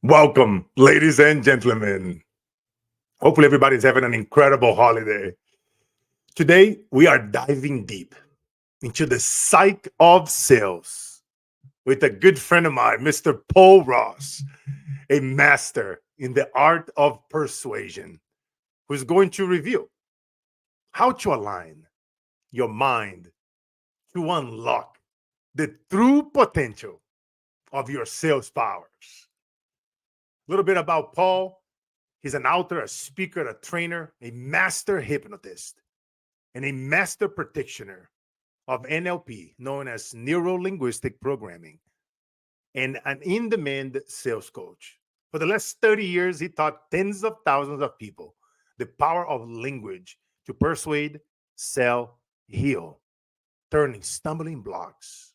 Welcome, ladies and gentlemen. Hopefully, everybody's having an incredible holiday. Today, we are diving deep into the psych of sales with a good friend of mine, Mr. Paul Ross, a master in the art of persuasion, who's going to reveal how to align your mind to unlock the true potential of your sales powers. A little bit about Paul. He's an author, a speaker, a trainer, a master hypnotist, and a master practitioner of NLP, known as neuro-linguistic programming, and an in-demand sales coach. For the last 30 years, he taught tens of thousands of people the power of language to persuade, sell, heal, turning stumbling blocks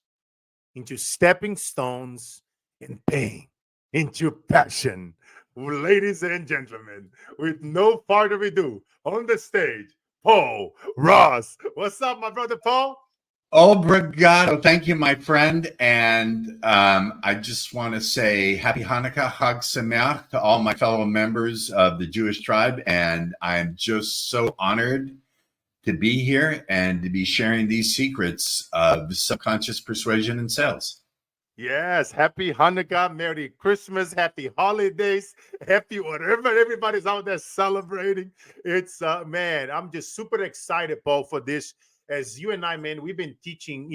into stepping stones and pain into passion. Ladies and gentlemen, with no further ado, on the stage, Paul Ross. What's up, my brother Paul? Obrigado. Thank you, my friend. And I just want to say happy Hanukkah, Chag Sameach to all my fellow members of the Jewish tribe. And I'm just so honored to be here and to be sharing these secrets of subconscious persuasion and sales. Yes, happy Hanukkah, Merry Christmas, happy holidays, happy whatever everybody's out there celebrating. It's man, I'm just super excited, Paul, for this. As you and I, man, we've been teaching,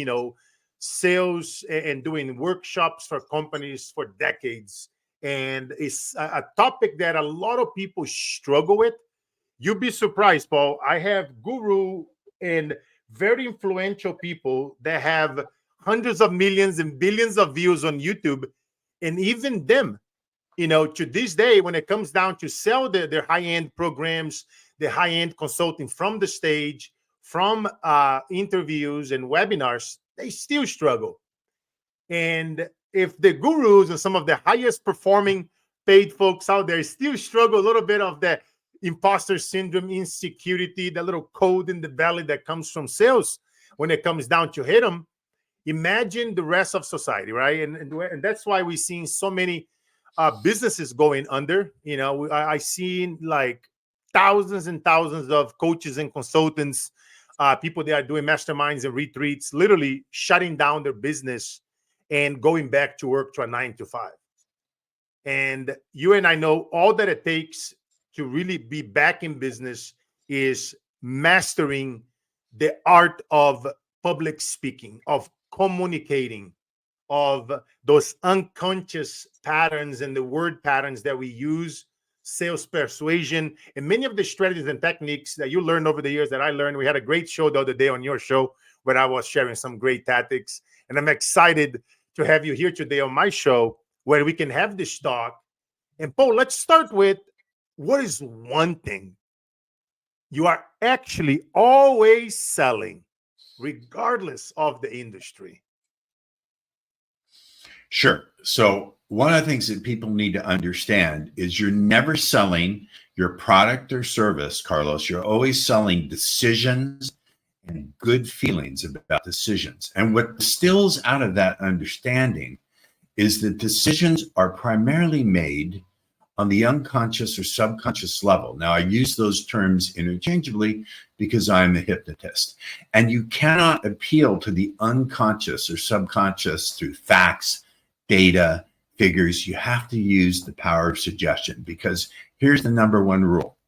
sales and doing workshops for companies for decades. And it's a topic that a lot of people struggle with. You'd be surprised, Paul. I have guru and very influential people that have hundreds of millions and billions of views on YouTube. And even them, to this day, when it comes down to sell their high-end programs, the high-end consulting from the stage, from interviews and webinars, they still struggle. And if the gurus and some of the highest performing paid folks out there still struggle a little bit of that imposter syndrome, insecurity, that little cold in the belly that comes from sales when it comes down to hit them, imagine the rest of society, right? And that's why we've seen so many businesses going under. I seen like thousands and thousands of coaches and consultants, people that are doing masterminds and retreats, literally shutting down their business and going back to work to a 9 to 5. And you and I know all that it takes to really be back in business is mastering the art of public speaking, of communicating, of those unconscious patterns and the word patterns that we use, sales persuasion, and many of the strategies and techniques that you learned over the years that I learned. We had a great show the other day on your show where I was sharing some great tactics. And I'm excited to have you here today on my show where we can have this talk. And Paul, let's start with, what is one thing you are actually always selling, regardless of the industry? Sure. So one of the things that people need to understand is you're never selling your product or service, Carlos. You're always selling decisions and good feelings about decisions. And what distills out of that understanding is that decisions are primarily made on the unconscious or subconscious level. Now, I use those terms interchangeably because I'm a hypnotist. And you cannot appeal to the unconscious or subconscious through facts, data, figures. You have to use the power of suggestion, because here's the number one rule.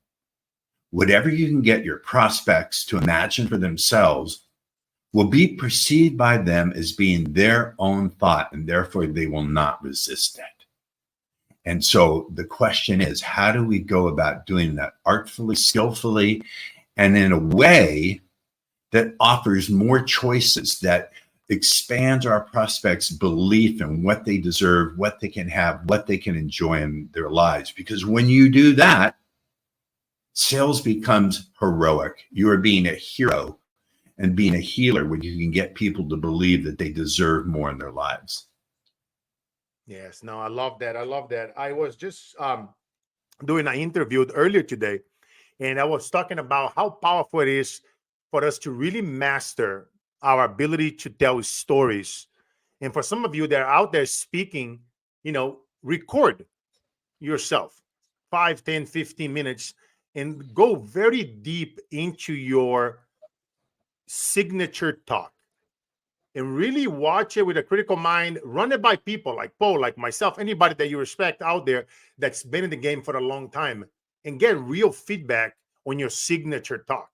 Whatever you can get your prospects to imagine for themselves will be perceived by them as being their own thought, and therefore they will not resist it. And so the question is, how do we go about doing that artfully, skillfully, and in a way that offers more choices, that expands our prospects' belief in what they deserve, what they can have, what they can enjoy in their lives? Because when you do that, sales becomes heroic. You are being a hero and being a healer when you can get people to believe that they deserve more in their lives. Yes, no, I love that. I love that. I was just doing an interview earlier today, and I was talking about how powerful it is for us to really master our ability to tell stories. And for some of you that are out there speaking, record. yourself 5, 10, 15 minutes and go very deep into your signature talk and really watch it with a critical mind. Run it by people like Paul, like myself, anybody that you respect out there that's been in the game for a long time, and get real feedback on your signature talk.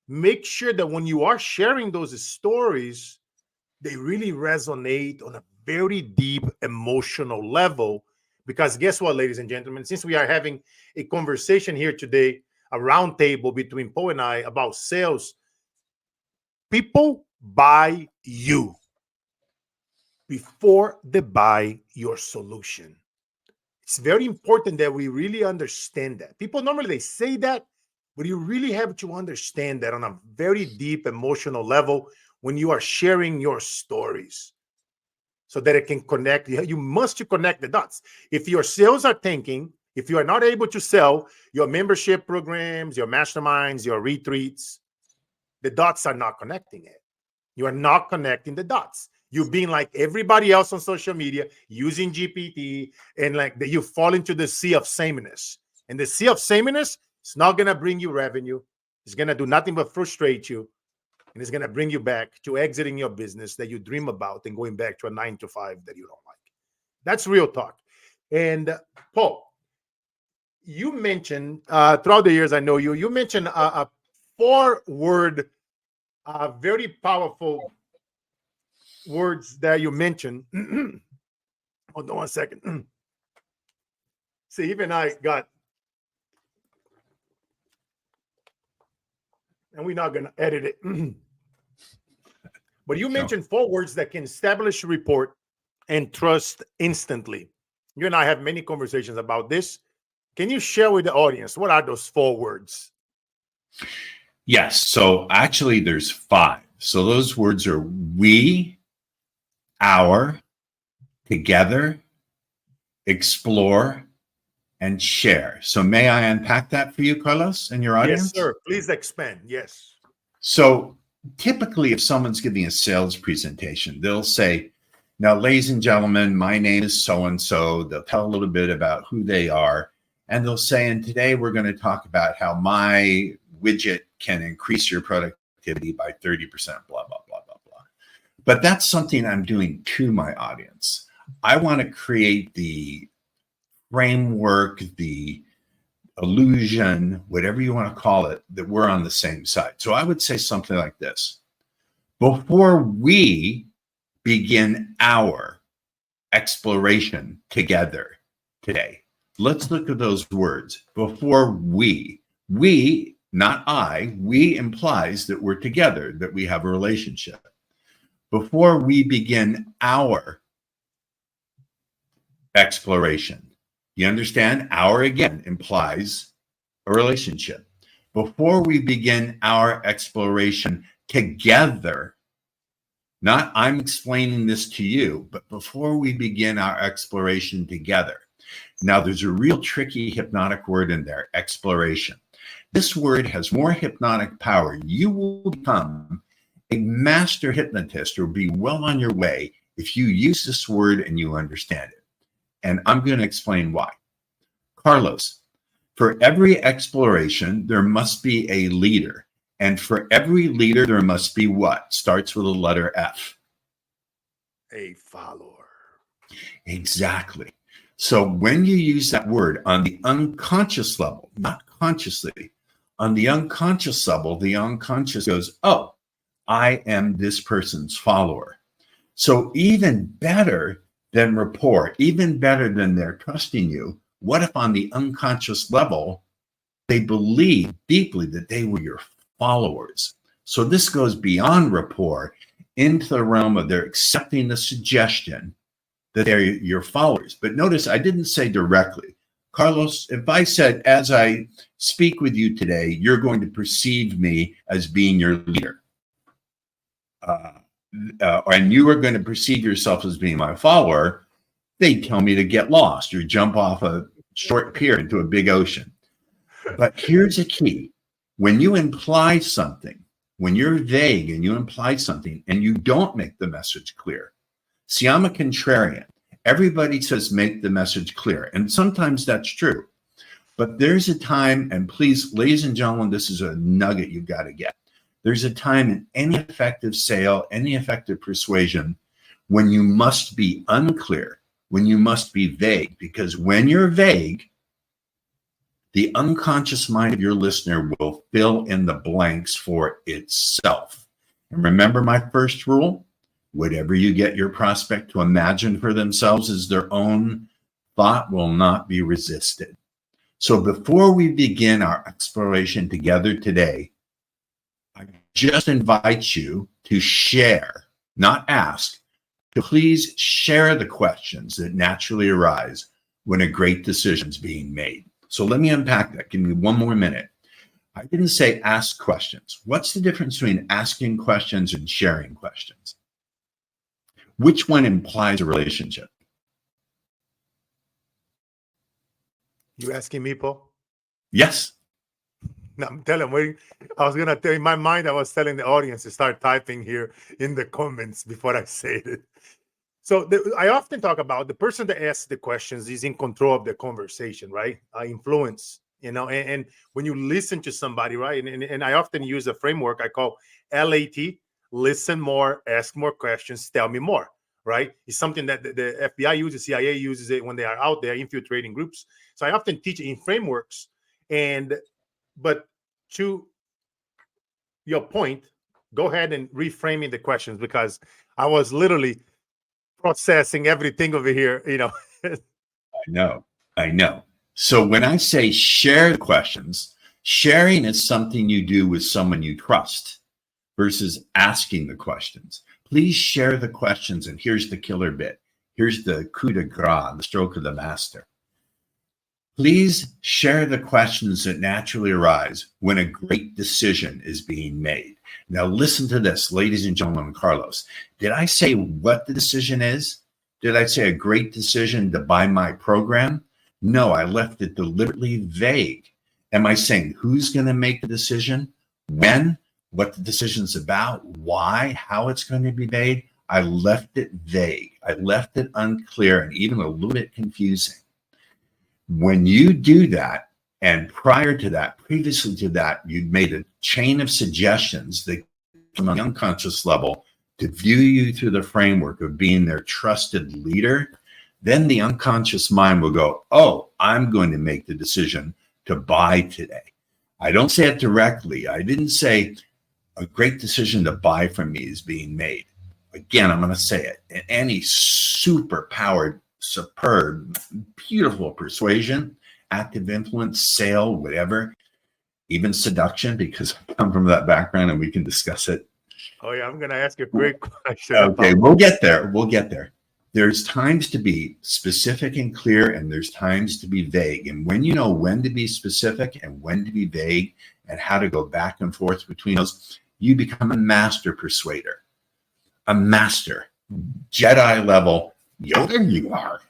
Make sure that when you are sharing those stories, they really resonate on a very deep emotional level. Because guess what, ladies and gentlemen, since we are having a conversation here today, a round table between Paul and I about sales, people buy you before they buy your solution. It's very important that we really understand that. People normally they say that, but you really have to understand that on a very deep emotional level when you are sharing your stories so that it can connect. You must connect the dots. If your sales are tanking, if you are not able to sell your membership programs, your masterminds, your retreats, the dots are not connecting it. You are not connecting the dots. You've been like everybody else on social media using GPT, and like that you fall into the sea of sameness. And the sea of sameness is not going to bring you revenue. It's going to do nothing but frustrate you. And it's going to bring you back to exiting your business that you dream about and going back to a 9 to 5 that you don't like. That's real talk. And Paul, you mentioned throughout the years I know you, you mentioned a 4-word, very powerful words that you mentioned. Hold on 1 second. See, even I got, and we're not going to edit it. But you mentioned 4 words that can establish rapport and trust instantly. You and I have many conversations about this. Can you share with the audience what are those 4 words? Yes. So actually, there's 5. So those words are we, our, together, explore, and share. So may I unpack that for you, Carlos, and your audience? Yes, sir. Please expand. Yes. So typically, if someone's giving a sales presentation, they'll say, now, ladies and gentlemen, my name is so-and-so. They'll tell a little bit about who they are. And they'll say, and today we're going to talk about how my widget can increase your productivity by 30%, blah, blah, blah, blah, blah. But that's something I'm doing to my audience. I want to create the framework, the illusion, whatever you want to call it, that we're on the same side. So I would say something like this. Before we begin our exploration together today, let's look at those words. Before we, not I, we implies that we're together, that we have a relationship. Before we begin our exploration, you understand? Our again implies a relationship. Before we begin our exploration together, not I'm explaining this to you, but before we begin our exploration together. Now, there's a real tricky hypnotic word in there, exploration. This word has more hypnotic power. You will become a master hypnotist or be well on your way if you use this word and you understand it. And I'm going to explain why. Carlos, for every exploration, there must be a leader. And for every leader, there must be what? Starts with a letter F. A follower. Exactly. So when you use that word on the unconscious level, not consciously, on the unconscious level, the unconscious goes, oh, I am this person's follower. So even better than rapport, even better than they're trusting you, what if on the unconscious level, they believe deeply that they were your followers? So this goes beyond rapport into the realm of they're accepting the suggestion that they're your followers. But notice I didn't say directly. Carlos, if I said, as I speak with you today, you're going to perceive me as being your leader. And you are going to perceive yourself as being my follower, they tell me to get lost or jump off a short pier into a big ocean. But here's a key. When you imply something, when you're vague and you imply something and you don't make the message clear, see, I'm a contrarian. Everybody says make the message clear. And sometimes that's true. But there's a time, and please, ladies and gentlemen, this is a nugget you've got to get. There's a time in any effective sale, any effective persuasion, when you must be unclear, when you must be vague. Because when you're vague, the unconscious mind of your listener will fill in the blanks for itself. And remember my first rule? Whatever you get your prospect to imagine for themselves as their own, thought will not be resisted. So before we begin our exploration together today, I just invite you to share, not ask, to please share the questions that naturally arise when a great decision is being made. So let me unpack that. Give me one more minute. I didn't say ask questions. What's the difference between asking questions and sharing questions? Which one implies a relationship? You asking me, Paul? Yes. No, I'm telling you, I was going to tell you, in my mind, I was telling the audience to start typing here in the comments before I say it. So I often talk about the person that asks the questions is in control of the conversation, right? Influence, and when you listen to somebody, right? And I often use a framework I call LAT, listen more, ask more questions, tell me more, right? It's something that the FBI uses, CIA uses it when they are out there infiltrating groups. So I often teach in frameworks. But to your point, go ahead and reframing the questions, because I was literally processing everything over here, I know. So when I say share the questions, sharing is something you do with someone you trust versus asking the questions. Please share the questions. And here's the killer bit. Here's the coup de grace, the stroke of the master. Please share the questions that naturally arise when a great decision is being made. Now listen to this, ladies and gentlemen, Carlos. Did I say what the decision is? Did I say a great decision to buy my program? No, I left it deliberately vague. Am I saying who's going to make the decision? When? What the decision's about? Why? How it's going to be made? I left it vague. I left it unclear and even a little bit confusing. When you do that, and prior to that, previously to that, you'd made a chain of suggestions that from the unconscious level to view you through the framework of being their trusted leader, then the unconscious mind will go, oh, I'm going to make the decision to buy today. I don't say it directly. I didn't say a great decision to buy from me is being made. Again, I'm going to say it. In any super powered, superb, beautiful persuasion, active influence, sale, whatever, even seduction, because I come from that background and we can discuss it. Oh yeah, I'm going to ask you a great question. Okay, we'll get there. We'll get there. There's times to be specific and clear, and there's times to be vague. And when you know when to be specific and when to be vague and how to go back and forth between those, you become a master persuader, a master, Jedi level. Yoda, you are.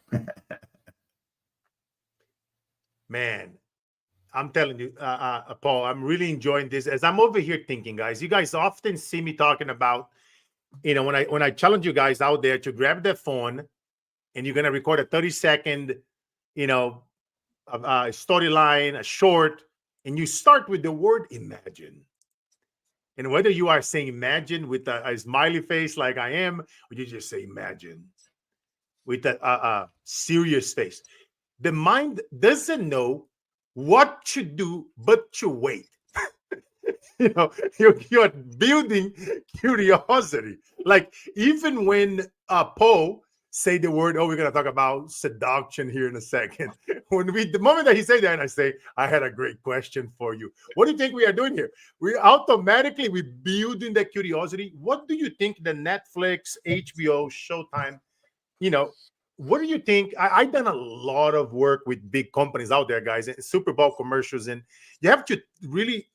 Man, I'm telling you, Paul, I'm really enjoying this. As I'm over here thinking, guys, you guys often see me talking about, when I challenge you guys out there to grab their phone and you're going to record a 30-second, storyline, a short, and you start with the word imagine. And whether you are saying imagine with a smiley face like I am, or you just say imagine with a serious face, the mind doesn't know what to do but to wait. You're building curiosity. Like even when Poe say the word, we're going to talk about seduction here in a second. The moment that he said that, and I say, I had a great question for you. What do you think we are doing here? We building the curiosity. What do you think the Netflix, HBO, Showtime, what do you think? I've done a lot of work with big companies out there, guys, and Super Bowl commercials, and you have to really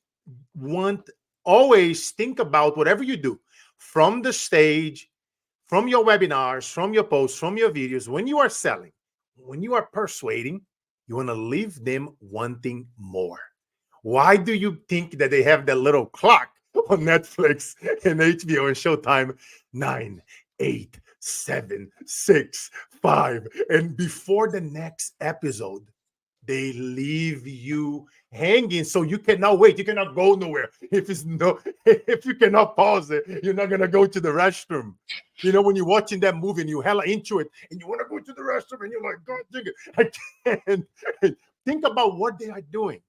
always think about whatever you do from the stage, from your webinars, from your posts, from your videos. When you are selling, when you are persuading, you want to leave them wanting more. Why do you think that they have that little clock on Netflix and HBO and Showtime? 9, 8, 7, 6, 5. And before the next episode, they leave you hanging, so you cannot wait. You cannot go nowhere. If you cannot pause it, you're not gonna go to the restroom. You know, when you're watching that movie and you hella into it and you want to go to the restroom and you're like, God dang it, I can't. Think about what they are doing.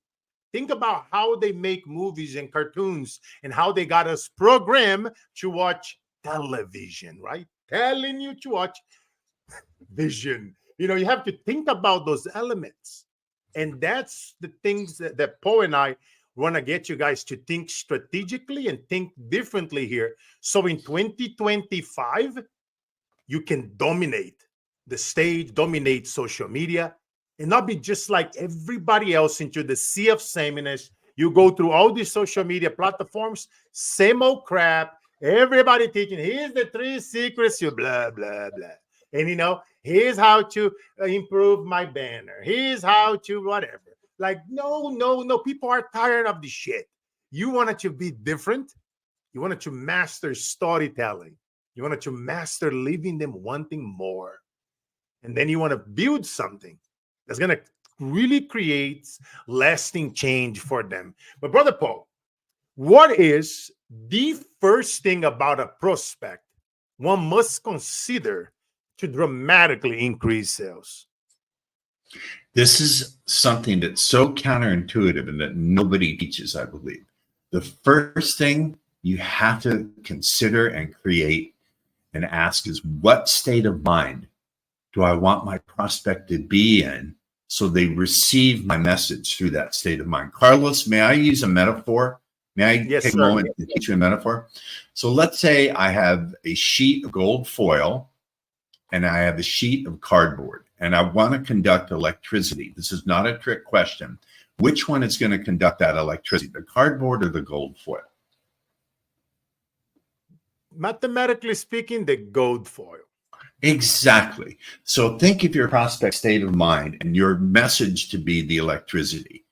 Think about how they make movies and cartoons and how they got us programmed to watch television, right? Telling you to watch vision. You know, you have to think about those elements. And that's the things that Paul and I want to get you guys to think strategically and think differently here. So in 2025, you can dominate the stage, dominate social media, and not be just like everybody else into the sea of sameness. You go through all these social media platforms, same old crap. Everybody teaching, here's the 3 secrets, you blah, blah, blah. And, you know, here's how to improve my banner. Here's how to whatever. Like, no. People are tired of this shit. You wanted to be different. You wanted to master storytelling. You wanted to master leaving them wanting more. And then you want to build something that's going to really create lasting change for them. But Brother Paul, what is the first thing about a prospect one must consider to dramatically increase sales? This is something that's so counterintuitive and that nobody teaches, I believe. The first thing you have to consider and create and ask is, what state of mind do I want my prospect to be in so they receive my message through that state of mind? Carlos, may I use a metaphor? May I take a moment to teach you a metaphor? So let's say I have a sheet of gold foil and I have a sheet of cardboard, and I want to conduct electricity. This is not a trick question. Which one is going to conduct that electricity, the cardboard or the gold foil? Mathematically speaking, the gold foil. Exactly. So think of your prospect state of mind and your message to be the electricity.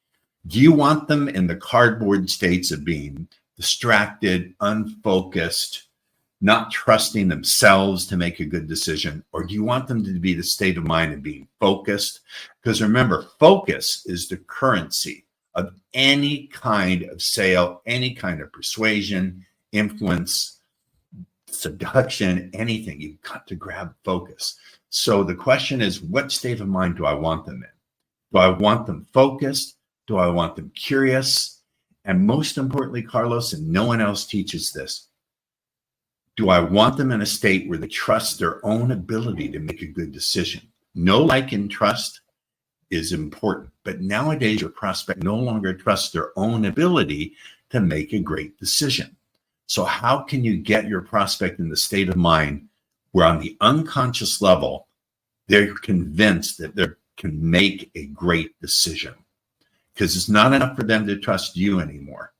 Do you want them in the cardboard states of being distracted, unfocused, not trusting themselves to make a good decision? Or do you want them to be the state of mind of being focused? Because remember, focus is the currency of any kind of sale, any kind of persuasion, influence, seduction, anything. You've got to grab focus. So the question is, what state of mind do I want them in? Do I want them focused? Do I want them curious? And most importantly, Carlos, and no one else teaches this, do I want them in a state where they trust their own ability to make a good decision? Know, like, and trust is important. But nowadays, your prospect no longer trusts their own ability to make a great decision. So how can you get your prospect in the state of mind where on the unconscious level, they're convinced that they can make a great decision? Because it's not enough for them to trust you anymore.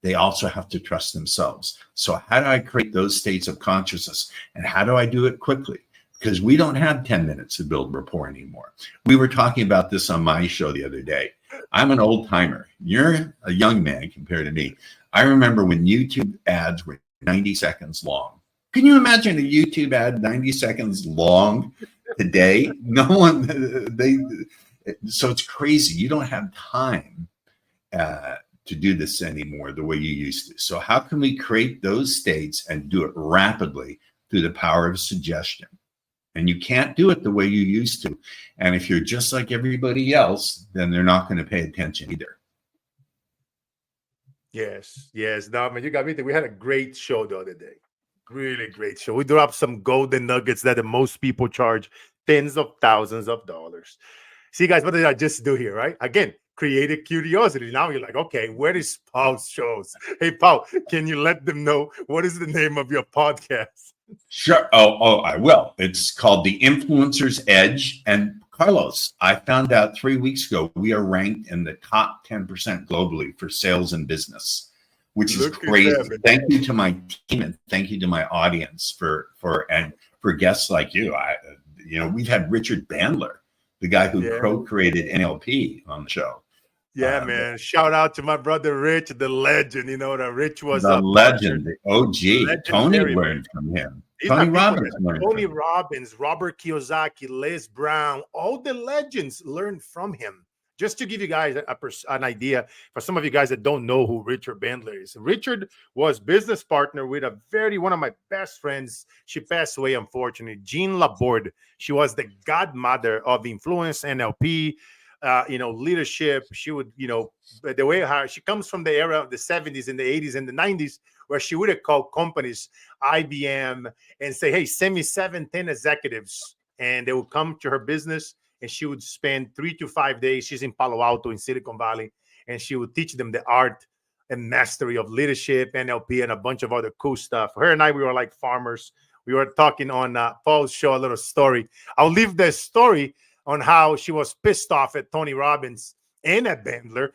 They also have to trust themselves. So how do I create those states of consciousness? And how do I do it quickly? Because we don't have 10 minutes to build rapport anymore. We were talking about this on my show the other day. I'm an old timer. You're a young man compared to me. I remember when YouTube ads were 90 seconds long. Can you imagine a YouTube ad 90 seconds long today? No one, so it's crazy. You don't have time to do this anymore the way you used to. So how can we create those states and do it rapidly through the power of suggestion? And you can't do it the way you used to. And if you're just like everybody else, then they're not going to pay attention either. Yes. No, man, you got me there. We had a great show the other day. Really great show. We dropped some golden nuggets that the most people charge tens of thousands of dollars. See, guys, what did I just do here, right? Again, created curiosity. Now you're like, okay, where is Paul's shows? Hey, Paul, can you let them know what is the name of your podcast? Sure. Oh, I will. It's called The Influencer's Edge. And Carlos, I found out 3 weeks ago, we are ranked in the top 10% globally for sales and business, which is crazy. Thank you to my team and thank you to my audience for guests like you. We've had Richard Bandler, the guy who co-created NLP, on the show. Yeah, man. Shout out to my brother Rich, the legend. You know, that Rich was the legend, the OG. Tony learned from him. These are Tony people Robbins that learned Tony from him. Robbins, Robert Kiyosaki, Les Brown, all the legends learned from him. Just to give you guys an idea, for some of you guys that don't know who Richard Bandler is, Richard was business partner with one of my best friends. She passed away, unfortunately, Jean Laborde. She was the godmother of influence, NLP, leadership. She would, the way how she comes from the era of the 70s and the 80s and the 90s, where she would have called companies IBM and say, hey, send me 7-10 executives. And they would come to her business and she would spend 3 to 5 days. She's in Palo Alto in Silicon Valley. And she would teach them the art and mastery of leadership, NLP, and a bunch of other cool stuff. Her and I, we were like farmers. We were talking on Paul's show, a little story. I'll leave the story on how she was pissed off at Tony Robbins and at Bandler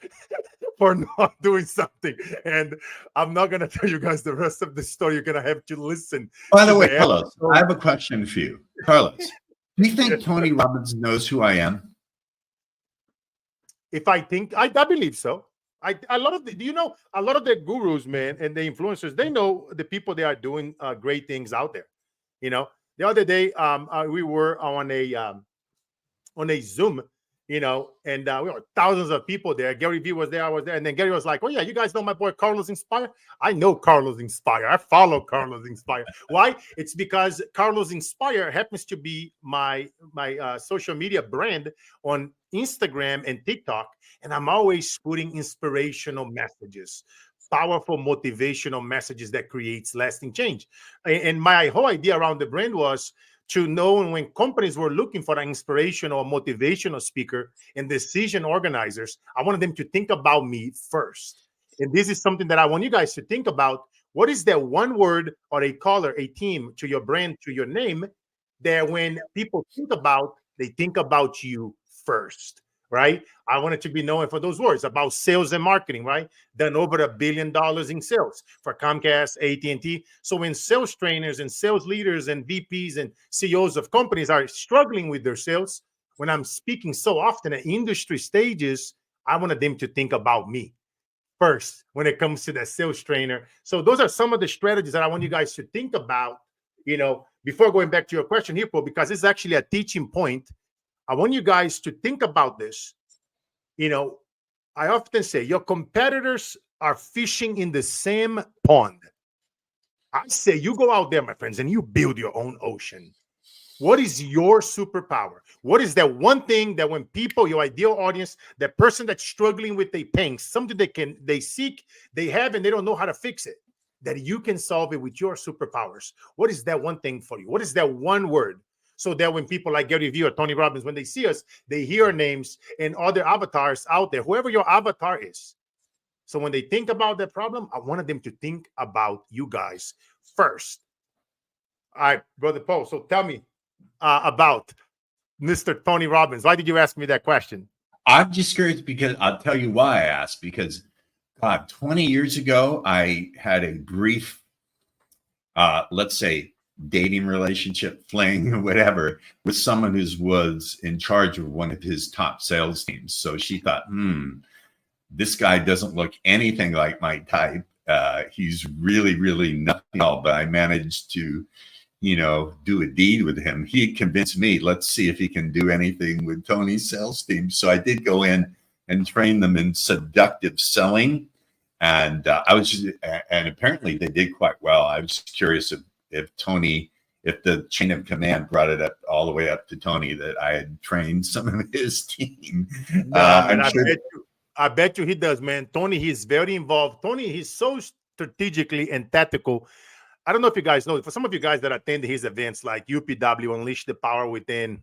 for not doing something. And I'm not going to tell you guys the rest of the story. You're going to have to listen. By the way, Carlos, I have a question for you. Carlos, do you think Tony Robbins knows who I am? If I think, I believe so. A lot of the gurus, man, and the influencers, they know the people they are doing great things out there. The other day, we were on a Zoom, and we were thousands of people there. Gary Vee was there, I was there, and then Gary was like, "Oh yeah, you guys know my boy Carlos Inspire? I know Carlos Inspire. I follow Carlos Inspire. Why? It's because Carlos Inspire happens to be my social media brand on Instagram and TikTok, and I'm always putting inspirational messages, powerful motivational messages that creates lasting change. And my whole idea around the brand was to know when companies were looking for an inspirational or motivational speaker and decision organizers, I wanted them to think about me first. And this is something that I want you guys to think about. What is that one word or a color, a team to your brand, to your name, that when people think about, they think about you first, right? I wanted to be known for those words about sales and marketing, right? Done over $1 billion in sales for Comcast, AT&T. So when sales trainers and sales leaders and VPs and CEOs of companies are struggling with their sales, when I'm speaking so often at industry stages, I wanted them to think about me first when it comes to that sales trainer. So those are some of the strategies that I want you guys to think about, before going back to your question here, Paul, because it's actually a teaching point. I want you guys to think about this. I often say your competitors are fishing in the same pond. I say you go out there, my friends, and you build your own ocean. What is your superpower? What is that one thing that when people, your ideal audience, that person that's struggling with their pain, something they seek, they have, and they don't know how to fix it, that you can solve it with your superpowers? What is that one thing for you? What is that one word? So that when people like Gary Vee or Tony Robbins, when they see us, they hear our names and other avatars out there, whoever your avatar is. So when they think about that problem, I wanted them to think about you guys first. All right, Brother Paul. So tell me about Mr. Tony Robbins. Why did you ask me that question? I'm just curious because I'll tell you why I asked. Because 20 years ago, I had a brief, let's say, dating relationship, fling, whatever, with someone who was in charge of one of his top sales teams. So she thought, this guy doesn't look anything like my type. He's really, really nothing at all. But I managed to, do a deed with him. He convinced me, let's see if he can do anything with Tony's sales team. So I did go in and train them in seductive selling. And and apparently they did quite well. I was curious if the chain of command brought it up all the way up to Tony, that I had trained some of his team. I bet you he does, man. Tony, he's very involved. Tony, he's so strategically and tactical. I don't know if you guys know, for some of you guys that attend his events like UPW, Unleash the Power Within,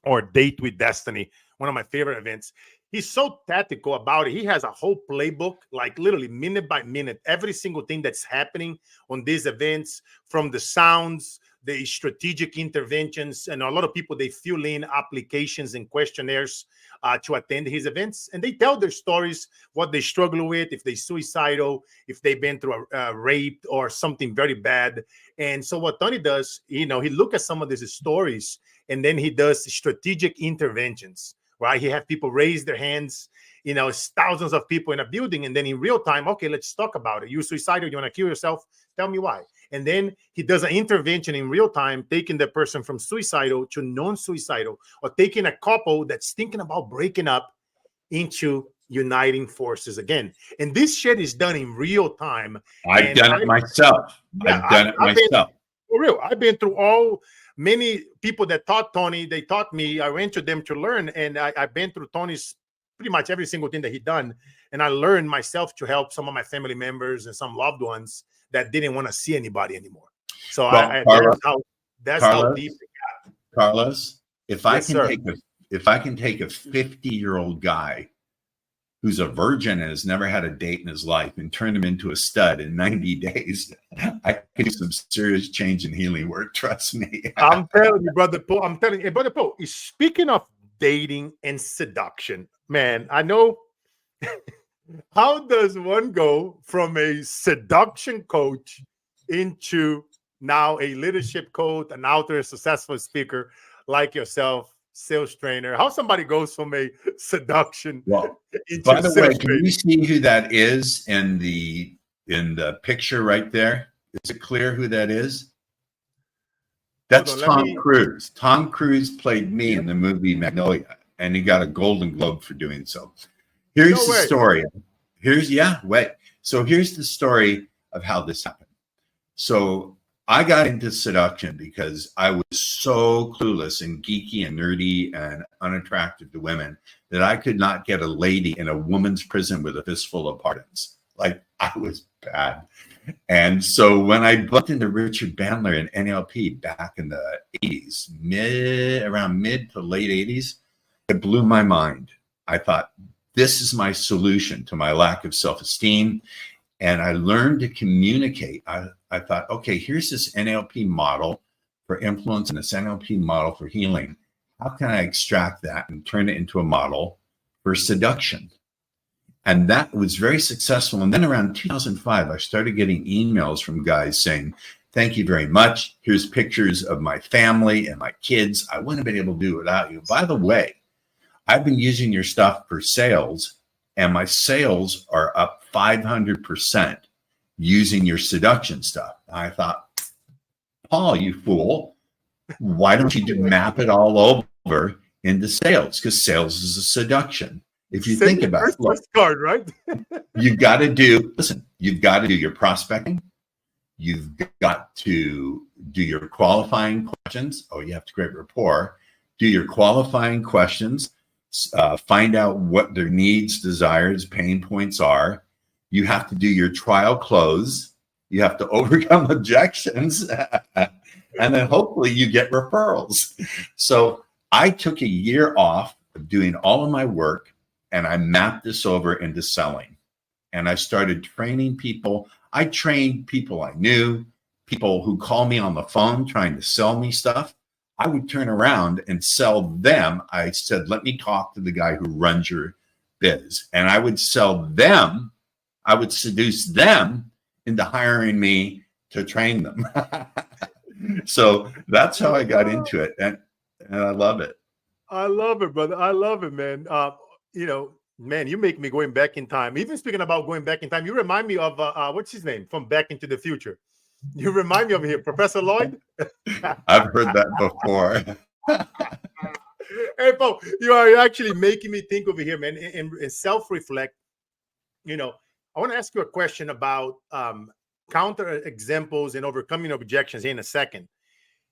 or Date with Destiny, one of my favorite events, he's so tactical about it. He has a whole playbook, like literally minute by minute, every single thing that's happening on these events, from the sounds, the strategic interventions, and a lot of people, they fill in applications and questionnaires to attend his events, and they tell their stories, what they struggle with, if they're suicidal, if they've been through a rape or something very bad. And so what Tony does, he look at some of these stories, and then he does strategic interventions, right? He have people raise their hands, it's thousands of people in a building, and then in real time, okay, let's talk about it. You're suicidal, you want to kill yourself? Tell me why. And then he does an intervention in real time, taking the person from suicidal to non-suicidal, or taking a couple that's thinking about breaking up into uniting forces again. And this shit is done in real time. I've done it myself. I've done it myself. For real, I've been through many people that taught Tony, they taught me. I went to them to learn, and I've been through Tony's pretty much every single thing that he done. And I learned myself to help some of my family members and some loved ones that didn't want to see anybody anymore. So Carlos, that's how deep it got. Carlos, if I can take a 50-year-old guy who's a virgin and has never had a date in his life and turn him into a stud in 90 days, I can do some serious change and healing work. Trust me. I'm telling you, Brother Paul. I'm telling you, Brother Paul, speaking of dating and seduction, man, I know. How does one go from a seduction coach into now a leadership coach, an author, successful speaker like yourself, sales trainer? How somebody goes from a seduction into by the way, training? can you see who that is in the picture right there? Is it clear who that is? That's Tom Cruise. Tom Cruise played me in the movie Magnolia, and he got a Golden Globe for doing so. Here's the story. So here's the story of how this happened. So I got into seduction because I was so clueless and geeky and nerdy and unattractive to women that I could not get a lady in a woman's prison with a fistful of pardons. Like, I was bad. And so when I bumped into Richard Bandler in NLP back in the 80s, around mid to late 80s, it blew my mind. I thought, this is my solution to my lack of self-esteem. And I learned to communicate. I thought, okay, here's this NLP model for influence and this NLP model for healing. How can I extract that and turn it into a model for seduction? And that was very successful. And then around 2005, I started getting emails from guys saying, thank you very much. Here's pictures of my family and my kids. I wouldn't have been able to do it without you. By the way, I've been using your stuff for sales, and my sales are up 500% using your seduction stuff. I thought, Paul, you fool, why don't you map it all over into sales? Because sales is a seduction. If you think about it, look, card, right? you've got to do your prospecting. You've got to do your qualifying questions. Oh, you have to create rapport. Do your qualifying questions. Find out what their needs, desires, pain points are. You have to do your trial close. You have to overcome objections. And then hopefully you get referrals. So I took a year off of doing all of my work, and I mapped this over into selling. And I started training people. I trained people I knew, people who call me on the phone trying to sell me stuff. I would turn around and sell them. I said, let me talk to the guy who runs your biz. And I would sell them. I would seduce them into hiring me to train them. So that's how I got into it. And I love it. I love it, brother. I love it, man. Man, you make me going back in time. Even speaking about going back in time, you remind me of, what's his name from Back into the Future? You remind me of him, Professor Lloyd. I've heard that before. Hey, Paul, you are actually making me think over here, man, and self-reflect. I want to ask you a question about counter examples and overcoming objections in a second.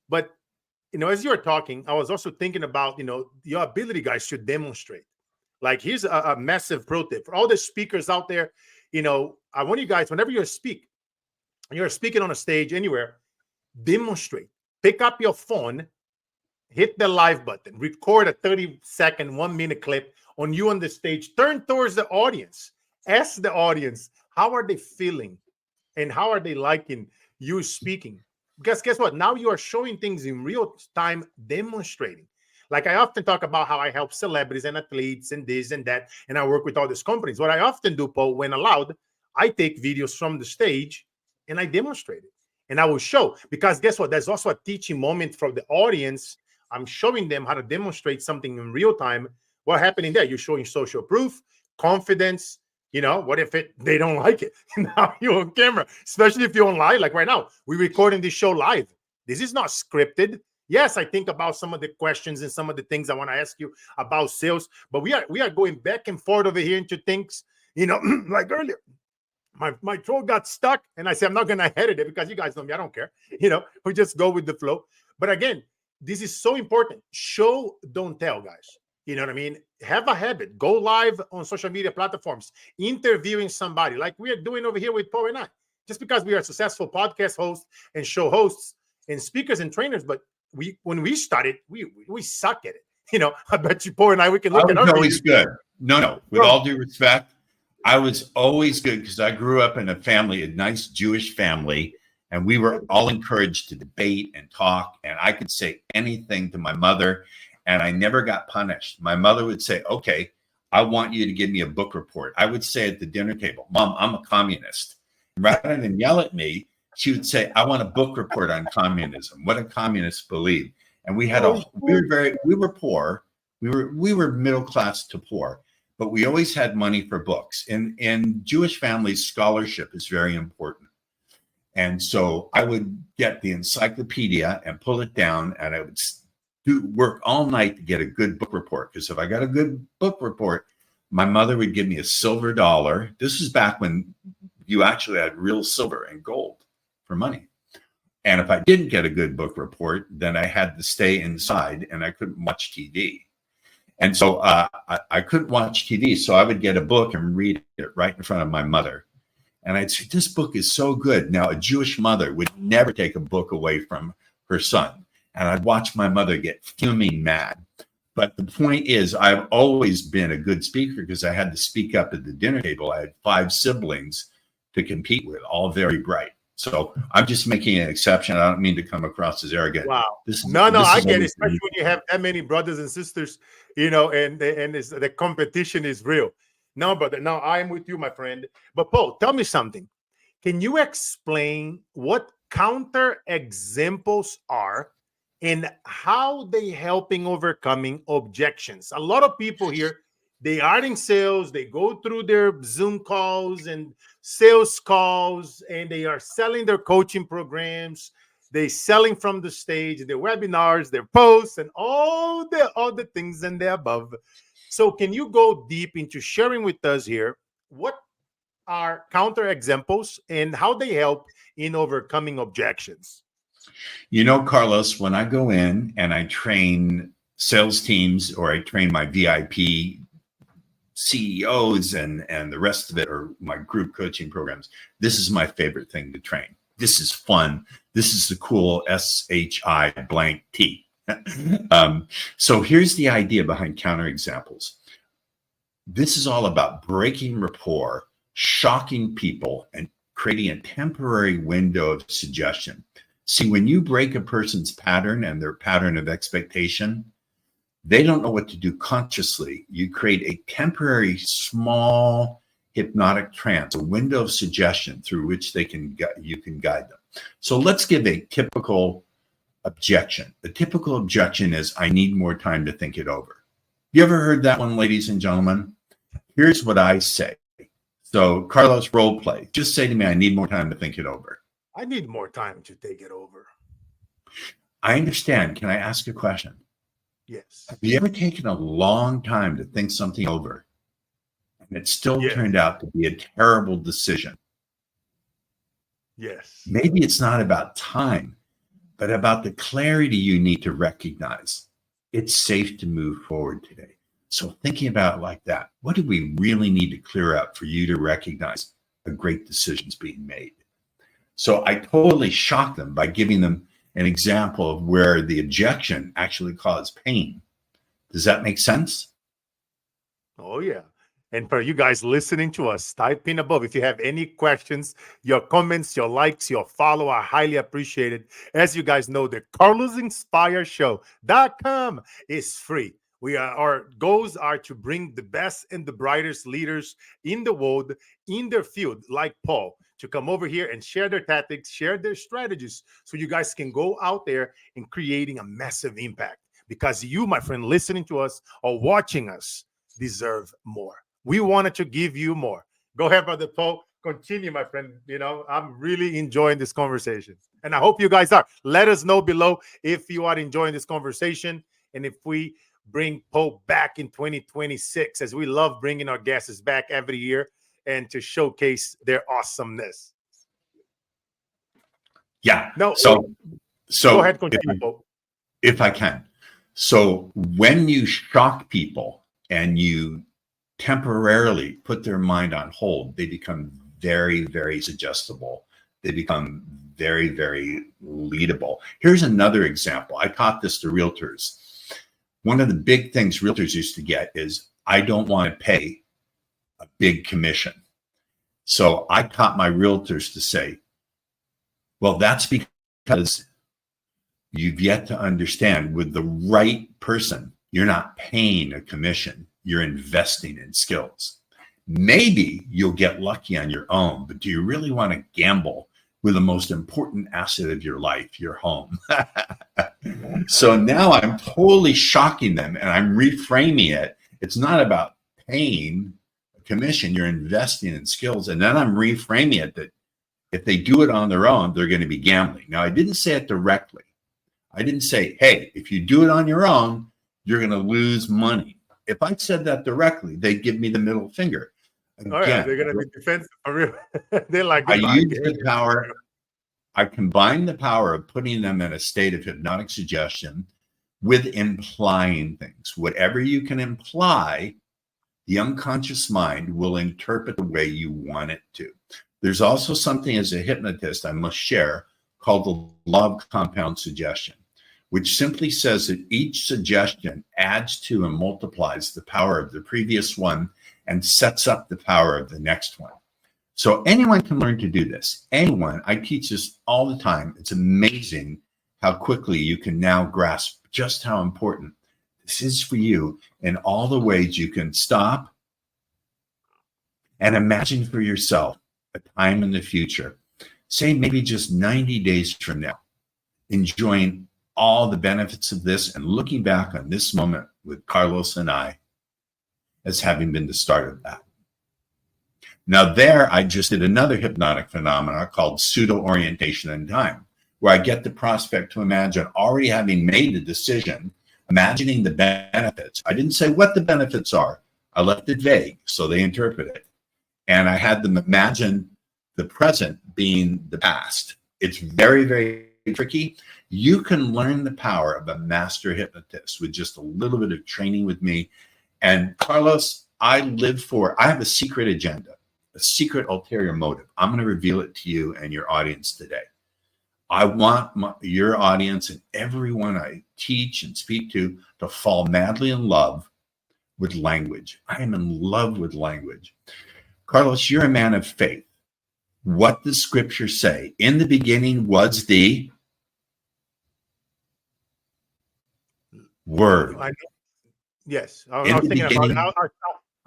But, as you were talking, I was also thinking about, your ability, guys, to demonstrate. Like, here's a massive pro tip for all the speakers out there. I want you guys, whenever you're speaking on a stage anywhere, demonstrate. Pick up your phone, hit the live button, record a 30-second, 1-minute clip on you on the stage. Turn towards the audience. Ask the audience, how are they feeling? And how are they liking you speaking? Because guess what? Now you are showing things in real time, demonstrating. Like, I often talk about how I help celebrities and athletes and this and that, and I work with all these companies. What I often do, Paul, when allowed, I take videos from the stage and I demonstrate it. And I will show, because guess what? There's also a teaching moment for the audience. I'm showing them how to demonstrate something in real time. What happening there? You're showing social proof, confidence, You know, what if they don't like it? Now you're on camera, especially if you're on live. Like right now, we're recording this show live. This is not scripted. Yes, I think about some of the questions and some of the things I want to ask you about sales, but we are going back and forth over here into things, you know, like earlier. My throat got stuck, and I said, I'm not going to edit it because you guys know me. I don't care. You know, we just go with the flow. But again, this is so important. Show, don't tell, guys. You know what I mean? Have a habit. Go live on social media platforms, interviewing somebody like we are doing over here with Paul and I. Just because we are successful podcast hosts and show hosts and speakers and trainers, but when we started, we suck at it. You know, I bet you Paul and I, we can look at our always good. No. With all due respect, I was always good because I grew up in a family, a nice Jewish family, and we were all encouraged to debate and talk. And I could say anything to my mother, and I never got punished. My mother would say, okay, I want you to give me a book report. I would say at the dinner table, Mom, I'm a communist. Rather than yell at me, she would say, I want a book report on communism. What do communists believe? And we had we were poor. We were middle class to poor, but we always had money for books. In Jewish families, scholarship is very important. And so I would get the encyclopedia and pull it down, and I would work all night to get a good book report. Because if I got a good book report, my mother would give me a silver dollar. This is back when you actually had real silver and gold for money. And if I didn't get a good book report, then I had to stay inside and I couldn't watch TV. And so I couldn't watch TV. So I would get a book and read it right in front of my mother. And I'd say, this book is so good. Now, a Jewish mother would never take a book away from her son. And I'd watch my mother get fuming mad. But the point is, I've always been a good speaker because I had to speak up at the dinner table. I had 5 siblings to compete with, all very bright. So I'm just making an exception. I don't mean to come across as arrogant. Wow. I get it, especially when you have that many brothers and sisters, you know, and the competition is real. No, brother. Now I'm with you, my friend. But Paul, tell me something. Can you explain what counter examples are and how they helping overcoming objections? A lot of people here, they are in sales, they go through their Zoom calls and sales calls, and they are selling their coaching programs. They're selling from the stage, their webinars, their posts, and all the things and the above. So can you go deep into sharing with us here what are counter examples and how they help in overcoming objections? You know, Carlos, when I go in and I train sales teams or I train my VIP CEOs and the rest of it, or my group coaching programs, this is my favorite thing to train. This is fun. This is the cool 𝐶𝐵𝐷. So here's the idea behind counterexamples. This is all about breaking rapport, shocking people, and creating a temporary window of suggestion. See, when you break a person's pattern and their pattern of expectation, they don't know what to do consciously. You create a temporary, small hypnotic trance, a window of suggestion through which you can guide them. So let's give a typical objection. The typical objection is, I need more time to think it over. You ever heard that one, ladies and gentlemen? Here's what I say. So Carlos, role play. Just say to me, I need more time to think it over. I need more time to think it over. I understand. Can I ask a question? Yes. Have you ever taken a long time to think something over and it still turned out to be a terrible decision? Yes. Maybe it's not about time, but about the clarity you need to recognize it's safe to move forward today. So thinking about it like that, what do we really need to clear up for you to recognize a great decision's being made? So I totally shock them by giving them an example of where the objection actually caused pain. Does that make sense? Oh, yeah. And for you guys listening to us, type in above. If you have any questions, your comments, your likes, your follow are highly appreciated. As you guys know, the CarlosInspireShow.com is free. Our goals are to bring the best and the brightest leaders in the world, in their field, like Paul, to come over here and share their tactics, share their strategies, so you guys can go out there and creating a massive impact. Because you, my friend, listening to us or watching us, deserve more. We wanted to give you more. Go ahead, Brother Poe. Continue, my friend. You know, I'm really enjoying this conversation. And I hope you guys are. Let us know below if you are enjoying this conversation and if we bring Poe back in 2026, as we love bringing our guests back every year and to showcase their awesomeness. Yeah. No. So Go ahead, continue, Poe. If I can. So when you shock people and you temporarily put their mind on hold, they become very, very suggestible. They become very, very leadable. Here's another example. I taught this to realtors. One of the big things realtors used to get is, I don't want to pay a big commission. So I taught my realtors to say, well, that's because you've yet to understand, with the right person, you're not paying a commission, you're investing in skills. Maybe you'll get lucky on your own, but do you really want to gamble with the most important asset of your life, your home? So now I'm totally shocking them and I'm reframing it. It's not about paying a commission, you're investing in skills. And then I'm reframing it that if they do it on their own, they're going to be gambling. Now, I didn't say it directly. I didn't say, hey, if you do it on your own, you're going to lose money. If I said that directly, they'd give me the middle finger. Again, all right, they're going to be defensive for real. They're like, I use the power. I combine the power of putting them in a state of hypnotic suggestion with implying things. Whatever you can imply, the unconscious mind will interpret the way you want it to. There's also something as a hypnotist I must share called the law of compound suggestion, which simply says that each suggestion adds to and multiplies the power of the previous one and sets up the power of the next one. So anyone can learn to do this. Anyone. I teach this all the time. It's amazing how quickly you can now grasp just how important this is for you in all the ways you can stop and imagine for yourself a time in the future, say maybe just 90 days from now, enjoying all the benefits of this and looking back on this moment with Carlos and I as having been the start of that. Now there, I just did another hypnotic phenomena called pseudo-orientation in time, where I get the prospect to imagine already having made a decision, imagining the benefits. I didn't say what the benefits are. I left it vague, so they interpret it. And I had them imagine the present being the past. It's very, very tricky. You can learn the power of a master hypnotist with just a little bit of training with me. And Carlos, I have a secret agenda, a secret ulterior motive. I'm going to reveal it to you and your audience today. I want your audience and everyone I teach and speak to fall madly in love with language. I am in love with language. Carlos, you're a man of faith. What does scripture say? In the beginning was the word. Yes. I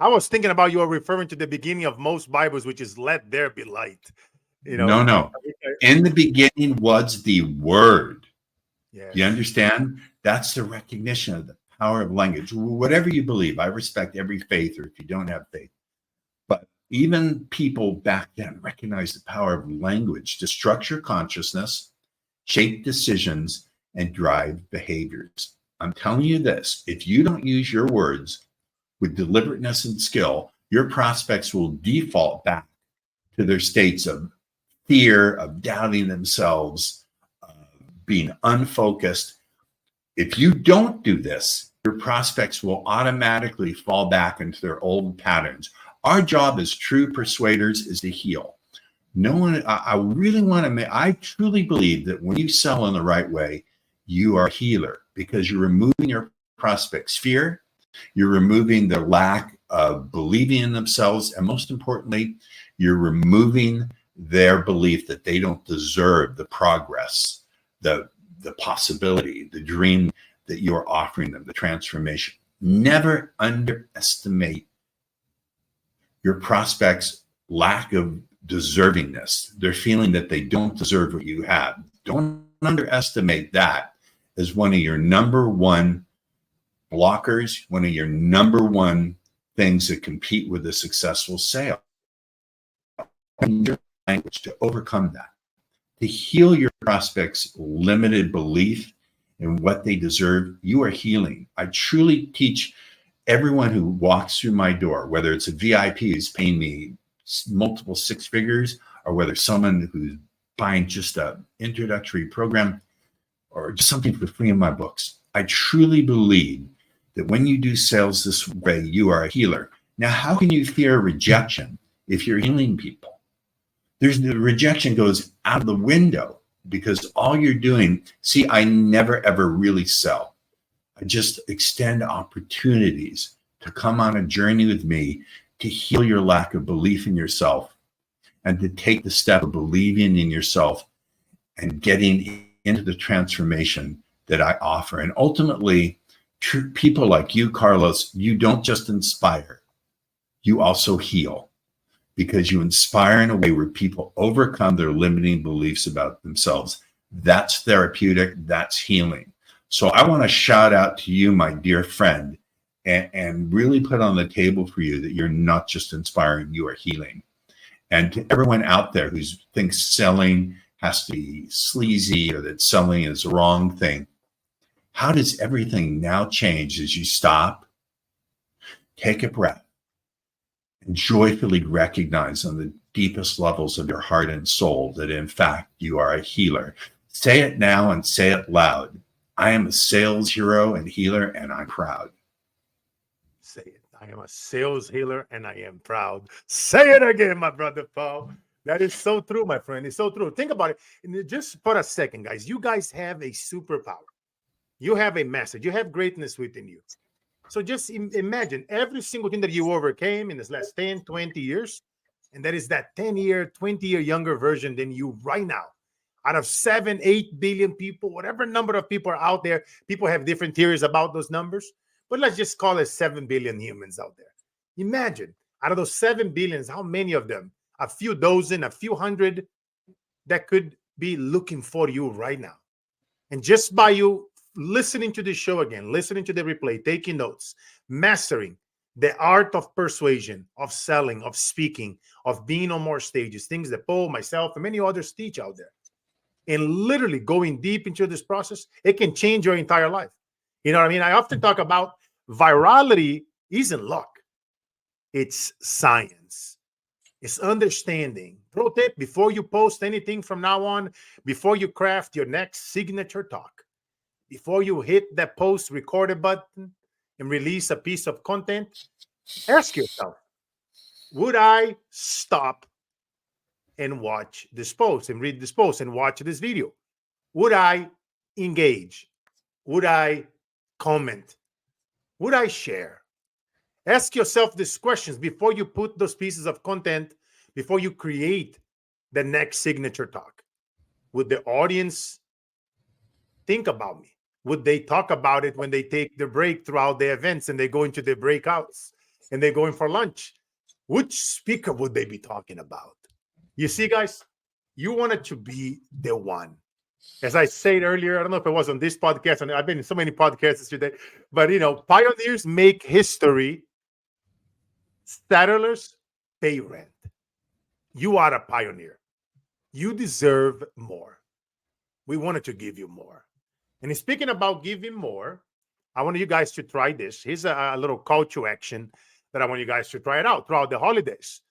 was thinking about you were referring to the beginning of most Bibles, which is let there be light. You know? No. In the beginning was the word. Yes. You understand? That's the recognition of the power of language. Whatever you believe, I respect every faith, or if you don't have faith. But even people back then recognized the power of language to structure consciousness, shape decisions, and drive behaviors. I'm telling you this, if you don't use your words with deliberateness and skill, your prospects will default back to their states of fear, of doubting themselves, being unfocused. If you don't do this, your prospects will automatically fall back into their old patterns. Our job as true persuaders is to heal. I truly believe that when you sell in the right way, you are a healer, because you're removing your prospects' fear, you're removing their lack of believing in themselves, and most importantly, you're removing their belief that they don't deserve the progress, the possibility, the dream that you're offering them, the transformation. Never underestimate your prospects' lack of deservingness. They're feeling that they don't deserve what you have. Don't underestimate that as one of your number one blockers, one of your number one things that compete with a successful sale. find your language to overcome that, to heal your prospects' limited belief in what they deserve. You are healing. I truly teach everyone who walks through my door, whether it's a VIP who's paying me multiple six figures, or whether someone who's buying just an introductory program or just something for free in my books. I truly believe that when you do sales this way, you are a healer. Now, how can you fear rejection if you're healing people? The rejection goes out of the window because all you're doing, see, I never ever really sell. I just extend opportunities to come on a journey with me to heal your lack of belief in yourself and to take the step of believing in yourself and getting into the transformation that I offer. And ultimately, people like you, Carlos, you don't just inspire, you also heal, because you inspire in a way where people overcome their limiting beliefs about themselves. That's therapeutic, that's healing. So I want to shout out to you, my dear friend, and really put on the table for you that you're not just inspiring, you are healing. And to everyone out there who thinks selling has to be sleazy or that selling is the wrong thing, how does everything now change as you stop, take a breath, and joyfully recognize on the deepest levels of your heart and soul that in fact you are a healer? Say it now and say it loud. I am a sales hero and healer, and I'm proud. Say it. I am a sales healer and I am proud. Say it again, my brother Paul. That is so true, my friend. It's so true. Think about it. And just for a second, guys. You guys have a superpower. You have a message. You have greatness within you. So just imagine every single thing that you overcame in this last 10, 20 years. And that is that 10-year, 20-year younger version than you right now. Out of 7, 8 billion people, whatever number of people are out there, people have different theories about those numbers. But let's just call it 7 billion humans out there. Imagine out of those 7 billions, how many of them, a few dozen, a few hundred, that could be looking for you right now. And just by you listening to the show again, listening to the replay, taking notes, mastering the art of persuasion, of selling, of speaking, of being on more stages, things that Paul, myself, and many others teach out there, and literally going deep into this process, it can change your entire life. You know what I mean? I often talk about virality isn't luck. It's science. It's understanding. Pro tip, before you post anything from now on, before you craft your next signature talk, before you hit that post recorded button and release a piece of content, ask yourself, would I stop and watch this post and read this post and watch this video? Would I engage? Would I comment? Would I share? Ask yourself these questions before you put those pieces of content, before you create the next signature talk. Would the audience think about me? Would they talk about it when they take their break throughout the events and they go into their breakouts and they're going for lunch? Which speaker would they be talking about? You see, guys, you wanted to be the one. As I said earlier, I don't know if it was on this podcast, and I've been in so many podcasts today, but pioneers make history. Settlers pay rent. You are a pioneer. You deserve more. We wanted to give you more. And speaking about giving more, I want you guys to try this. Here's a little call to action that I want you guys to try it out throughout the holidays.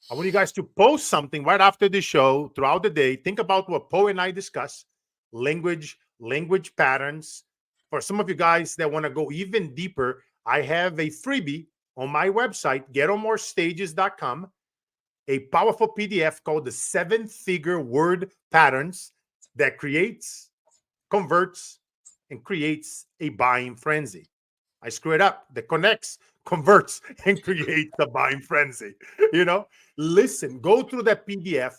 I want you guys to post something right after the show throughout the day. Think about what Poe and I discuss, language patterns. For some of you guys that want to go even deeper, I have a freebie on my website, getonmorestages.com, a powerful PDF called the 7-Figure Word Patterns that creates, converts, and creates a buying frenzy. I screw it up. That connects, converts, and creates a buying frenzy. Listen, go through that PDF,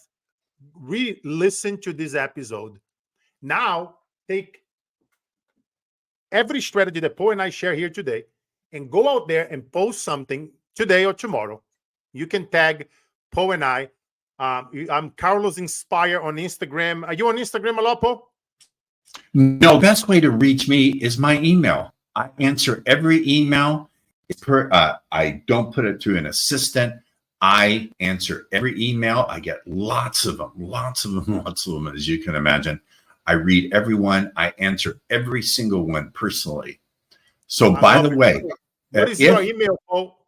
listen to this episode. Now, take every strategy that Paul and I share here today and go out there and post something today or tomorrow. You can tag Paul and I. I'm Carlos Inspire on Instagram. Are you on Instagram a lot, Paul? No, best way to reach me is my email. I answer every email. I don't put it through an assistant. I answer every email. I get lots of them, as you can imagine. I read every one. I answer every single one personally. So, by the way, what is your email, Paul?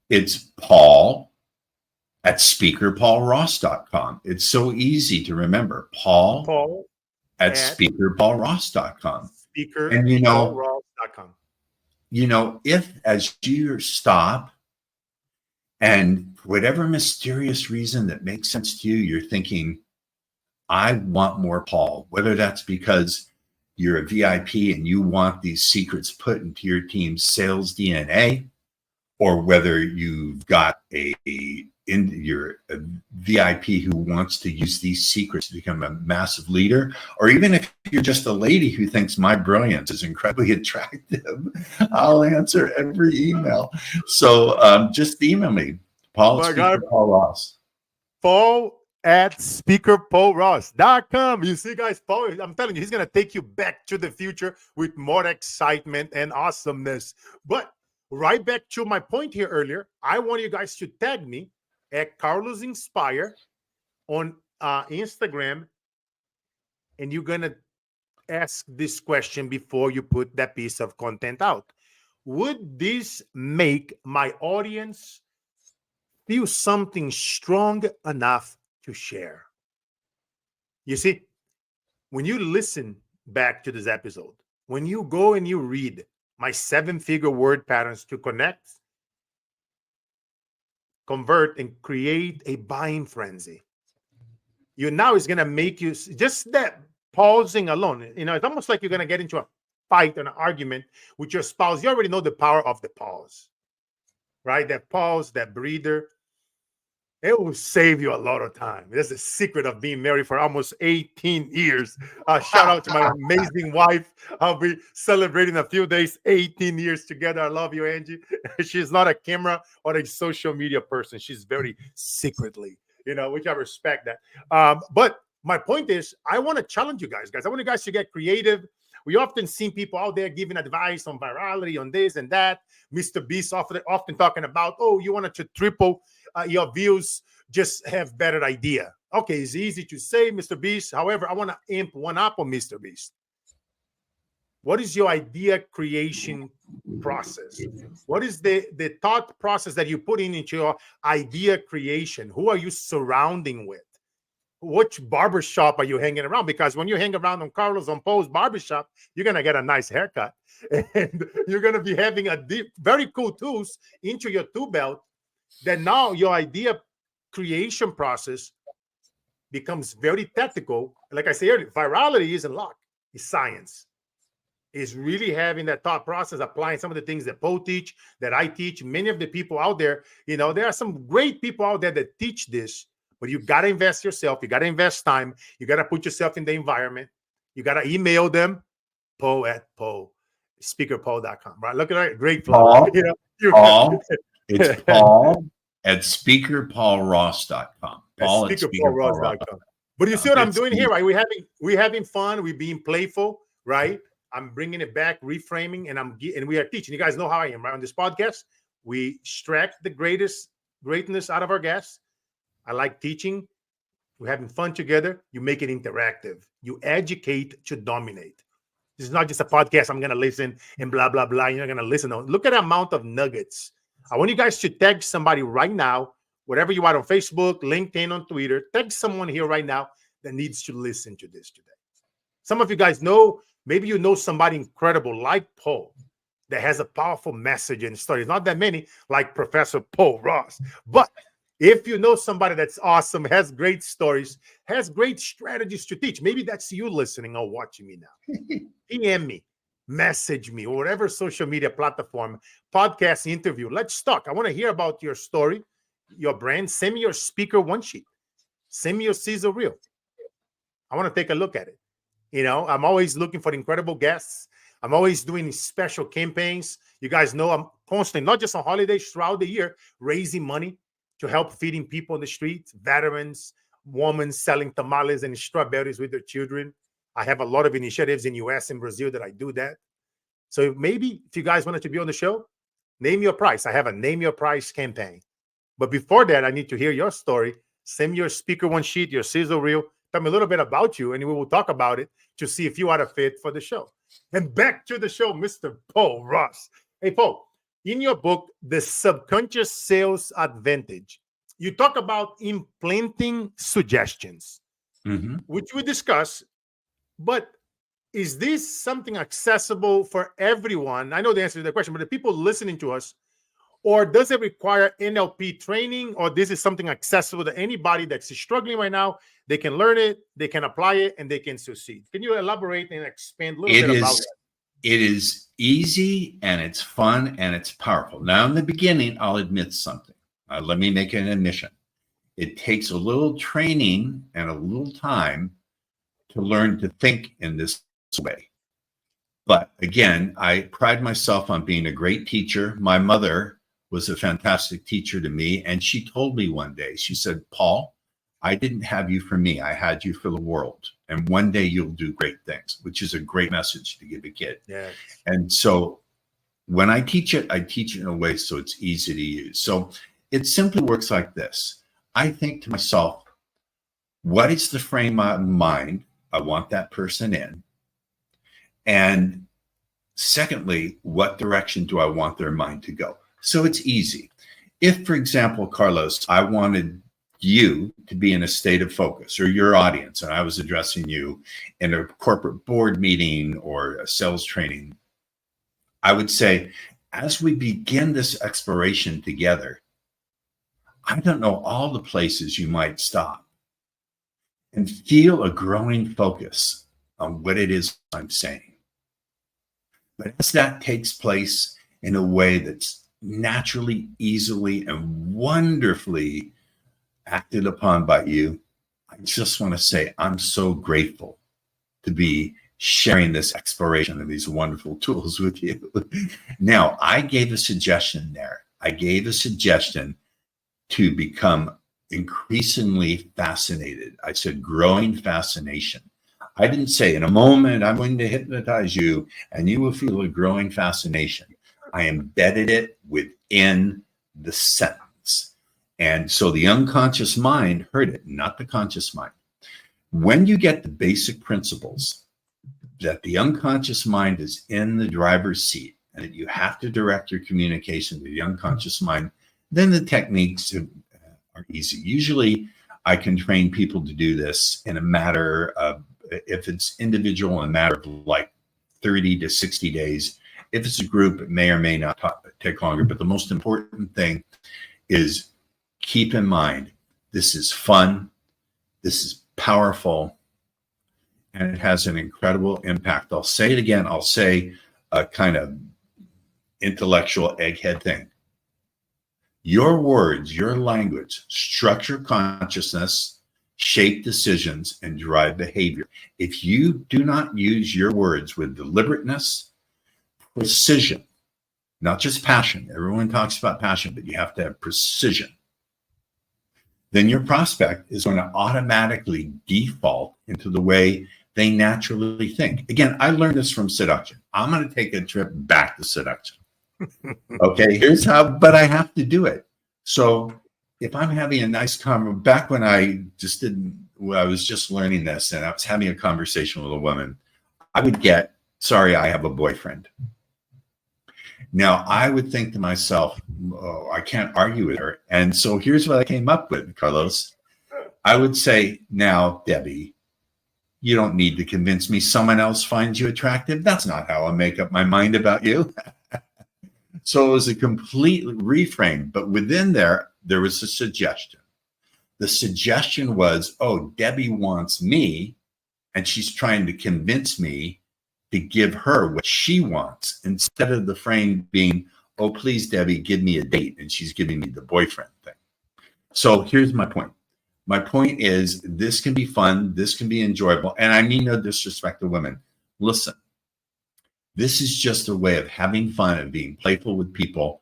It's Paul@speakerpaulross.com. It's so easy to remember. Paul@speakerpaulross.com. And Speakerpaulross.com. If as you stop and for whatever mysterious reason that makes sense to you, you're thinking, I want more Paul, whether that's because you're a VIP and you want these secrets put into your team's sales DNA, or whether you've got you're a VIP who wants to use these secrets to become a massive leader, or even if you're just a lady who thinks my brilliance is incredibly attractive, I'll answer every email. So just email me, Paul@speakerpaulross. Paul@speakerpaulross.com. You see, guys, Paul, I'm telling you, he's going to take you back to the future with more excitement and awesomeness. But right back to my point here earlier, I want you guys to tag me at Carlos Inspire on Instagram, and you're going to ask this question before you put that piece of content out. Would this make my audience feel something strong enough to share? You see, when you listen back to this episode, when you go and you read my 7-figure word patterns to connect, convert, and create a buying frenzy, now is going to make you, just that pausing alone, it's almost like you're going to get into a fight, an argument with your spouse. You already know the power of the pause, right? That pause, that breather, it will save you a lot of time. That's the secret of being married for almost 18 years. Shout out to my amazing wife. I'll be celebrating a few days, 18 years together. I love you, Angie. She's not a camera or a social media person. She's very secretly, which I respect that. But my point is, I want to challenge you guys. I want you guys to get creative. We often see people out there giving advice on virality, on this and that. Mr. Beast often talking about, you wanted to triple your views, just have better idea. Okay, it's easy to say, Mr. Beast. However, I want to amp one up on Mr. Beast. What is your idea creation process? What is the thought process that you put into your idea creation? Who are you surrounding with? Which barbershop are you hanging around? Because when you hang around on Carlos on Paul's barbershop, you're going to get a nice haircut. And you're going to be having very cool tools into your tool belt, that now your idea creation process becomes very technical. Like I said earlier, virality isn't luck, it's science. It's really having that thought process, applying some of the things that Paul teach, that I teach. Many of the people out there, there are some great people out there that teach this. But you got to invest yourself. You got to invest time. You got to put yourself in the environment. You got to email them, Paul@speakerpaul.com. Right? Look at that. Great plug. It's Paul@speakerpaulross.com. Paul@speakerpaulross.com. But you see what I'm doing here, right? We're having fun. We're being playful, right? I'm bringing it back, reframing, and we are teaching. You guys know how I am, right? On this podcast, we extract the greatness out of our guests. I like teaching. We're having fun together. You make it interactive. You educate to dominate. This is not just a podcast. I'm going to listen and blah, blah, blah. You're not going to listen. Look at the amount of nuggets. I want you guys to tag somebody right now, whatever you are on Facebook, LinkedIn, on Twitter. Tag someone here right now that needs to listen to this today. Some of you guys know, maybe you know somebody incredible like Paul that has a powerful message and story. Not that many like Professor Paul Ross, but if you know somebody that's awesome, has great stories, has great strategies to teach, maybe that's you listening or watching me now. PM me, message me, or whatever social media platform, podcast, interview. Let's talk. I want to hear about your story, your brand. Send me your speaker one sheet. Send me your sizzle reel. I want to take a look at it. I'm always looking for incredible guests. I'm always doing special campaigns. You guys know I'm constantly, not just on holidays, throughout the year, raising money to help feeding people on the streets, veterans, women selling tamales and strawberries with their children. I have a lot of initiatives in US and Brazil that I do that. So maybe if you guys wanted to be on the show, name your price. I have a name your price campaign. But before that, I need to hear your story. Send me your speaker one sheet, your sizzle reel. Tell me a little bit about you, and we will talk about it to see if you are a fit for the show. And back to the show, Mr. Paul Ross. Hey, Paul, in your book, The Subconscious Sales Advantage, you talk about implanting suggestions, which we discuss. But is this something accessible for everyone? I know the answer to the question, but the people listening to us, or does it require NLP training, or this is something accessible to anybody that's struggling right now? They can learn it, they can apply it, and they can succeed. Can you elaborate and expand a little bit about that? It is easy, and it's fun, and it's powerful. Now, in the beginning, I'll admit something. Let me make an admission. It takes a little training and a little time to learn to think in this way. But again, I pride myself on being a great teacher. My mother was a fantastic teacher to me, and she told me one day, she said, Paul, I didn't have you for me. I had you for the world. And one day you'll do great things, which is a great message to give a kid. Yeah. And so when I teach it in a way so it's easy to use. So it simply works like this. I think to myself, what is the frame of mind I want that person in? And secondly, what direction do I want their mind to go? So it's easy. If, for example, Carlos, I wanted you to be in a state of focus, or your audience, and I was addressing you in a corporate board meeting or a sales training, I would say, as we begin this exploration together, I don't know all the places you might stop and feel a growing focus on what it is I'm saying. But as that takes place in a way that's naturally, easily, and wonderfully acted upon by you, I just want to say I'm so grateful to be sharing this exploration of these wonderful tools with you. Now, I gave a suggestion there. I gave a suggestion to become increasingly fascinated. I said growing fascination. I didn't say in a moment I'm going to hypnotize you and you will feel a growing fascination. I embedded it within the sentence. And so the unconscious mind heard it, not the conscious mind. When you get the basic principles that the unconscious mind is in the driver's seat and that you have to direct your communication to the unconscious mind, then the techniques are easy. Usually I can train people to do this in a matter of, if it's individual, in a matter of like 30 to 60 days. If it's a group, it may or may not take longer. But the most important thing is keep in mind, this is fun, this is powerful, and it has an incredible impact. I'll say it again. I'll say a kind of intellectual egghead thing. Your words, your language, structure consciousness, shape decisions, and drive behavior. If you do not use your words with deliberateness, precision, not just passion. Everyone talks about passion, but you have to have precision. Then your prospect is going to automatically default into the way they naturally think. Again, I learned this from seduction. I'm going to take a trip back to seduction. Okay, here's how, but I have to do it. So if I'm having a nice conversation, back when I was just learning this and I was having a conversation with a woman, I would get, sorry, I have a boyfriend. Now, I would think to myself, oh, I can't argue with her. And so here's what I came up with, Carlos. I would say, now, Debbie, you don't need to convince me someone else finds you attractive. That's not how I make up my mind about you. So it was a complete reframe. But within there was a suggestion. The suggestion was, oh, Debbie wants me, and she's trying to convince me to give her what she wants, instead of the frame being, oh, please, Debbie, give me a date. And she's giving me the boyfriend thing. So here's my point. My point is, this can be fun. This can be enjoyable. And I mean no disrespect to women. Listen, this is just a way of having fun and being playful with people.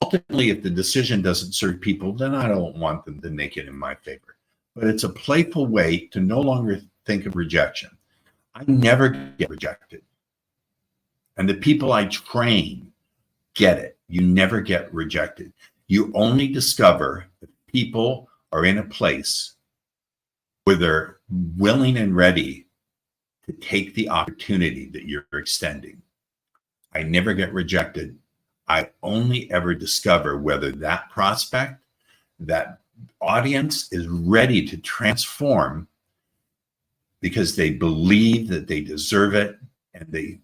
Ultimately, if the decision doesn't serve people, then I don't want them to make it in my favor. But it's a playful way to no longer think of rejection. I never get rejected. And the people I train get it. You never get rejected. You only discover if people are in a place where they're willing and ready to take the opportunity that you're extending. I never get rejected. I only ever discover whether that prospect, that audience is ready to transform because they believe that they deserve it and they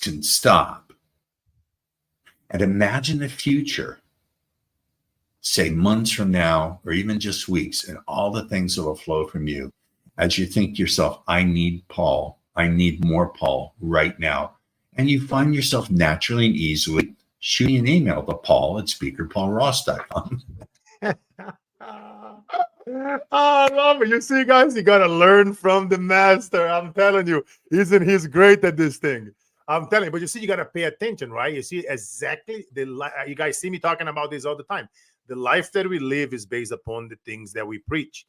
can stop. And imagine the future, say months from now, or even just weeks, and all the things that will flow from you as you think to yourself, I need Paul. I need more Paul right now. And you find yourself naturally and easily shooting an email to Paul at speakerpaulross.com. I love it. You see, guys, you got to learn from the master. I'm telling you, he's great at this thing. I'm telling you, but you see, you got to pay attention, right? You see exactly you guys see me talking about this all the time. The life that we live is based upon the things that we preach.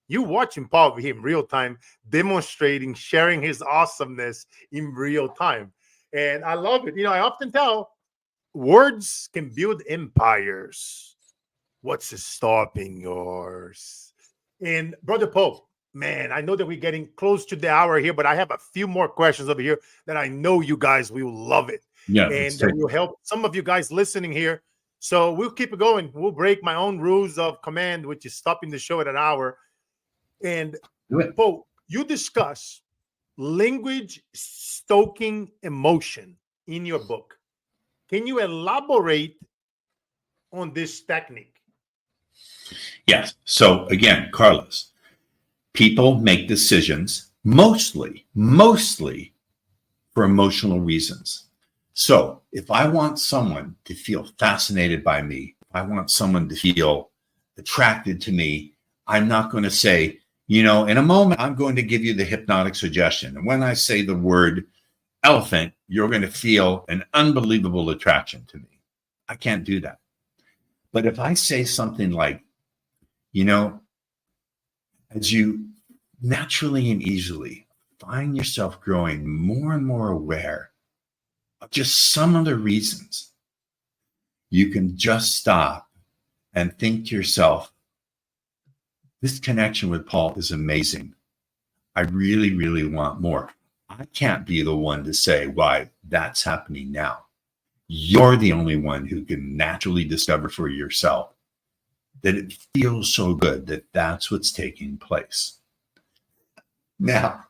You watching Paul in real time, demonstrating, sharing his awesomeness in real time. And I love it. You know, I often tell words can build empires. What's stopping yours? And Brother Pope, man, I know that we're getting close to the hour here, but I have a few more questions over here that I know you guys will love it. Yeah, and that will help some of you guys listening here. So we'll keep it going. We'll break my own rules of command, which is stopping the show at an hour. And Pope, you discuss language stoking emotion in your book. Can you elaborate on this technique? Yes. So again, Carlos, people make decisions mostly for emotional reasons. So if I want someone to feel fascinated by me, if I want someone to feel attracted to me, I'm not going to say, you know, in a moment, I'm going to give you the hypnotic suggestion. And when I say the word elephant, you're going to feel an unbelievable attraction to me. I can't do that. But if I say something like, you know, as you naturally and easily find yourself growing more and more aware of just some of the reasons, you can just stop and think to yourself, this connection with Paul is amazing. I really, really want more. I can't be the one to say why that's happening now. You're the only one who can naturally discover for yourself that it feels so good that that's what's taking place. Now,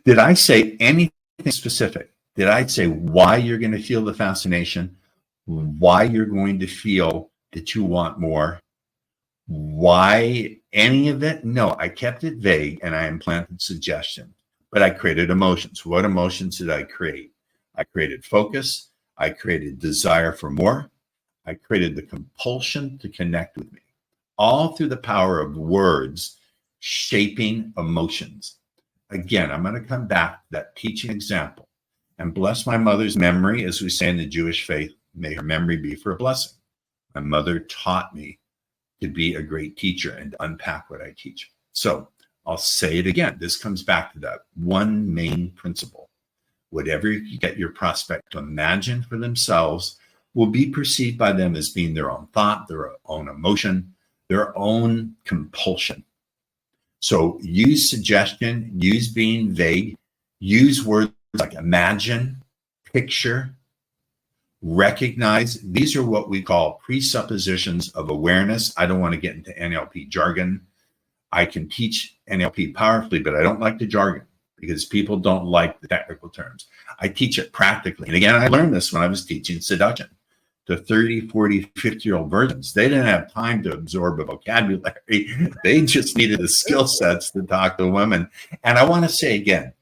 did I say anything specific? Did I say why you're going to feel the fascination? Why you're going to feel that you want more? Why any of it? No, I kept it vague and I implanted suggestion, but I created emotions. What emotions did I create? I created focus. I created desire for more. I created the compulsion to connect with me, all through the power of words shaping emotions. Again, I'm going to come back to that teaching example and bless my mother's memory, as we say in the Jewish faith, may her memory be for a blessing. My mother taught me to be a great teacher and to unpack what I teach. So I'll say it again. This comes back to that one main principle. Whatever you get your prospect to imagine for themselves will be perceived by them as being their own thought, their own emotion, their own compulsion. So use suggestion, use being vague, use words like imagine, picture, recognize. These are what we call presuppositions of awareness. I don't want to get into NLP jargon. I can teach NLP powerfully, but I don't like the jargon because people don't like the technical terms. I teach it practically. And again, I learned this when I was teaching seduction to 30, 40, 50-year-old virgins. They didn't have time to absorb a vocabulary. They just needed the skill sets to talk to women. And I want to say again,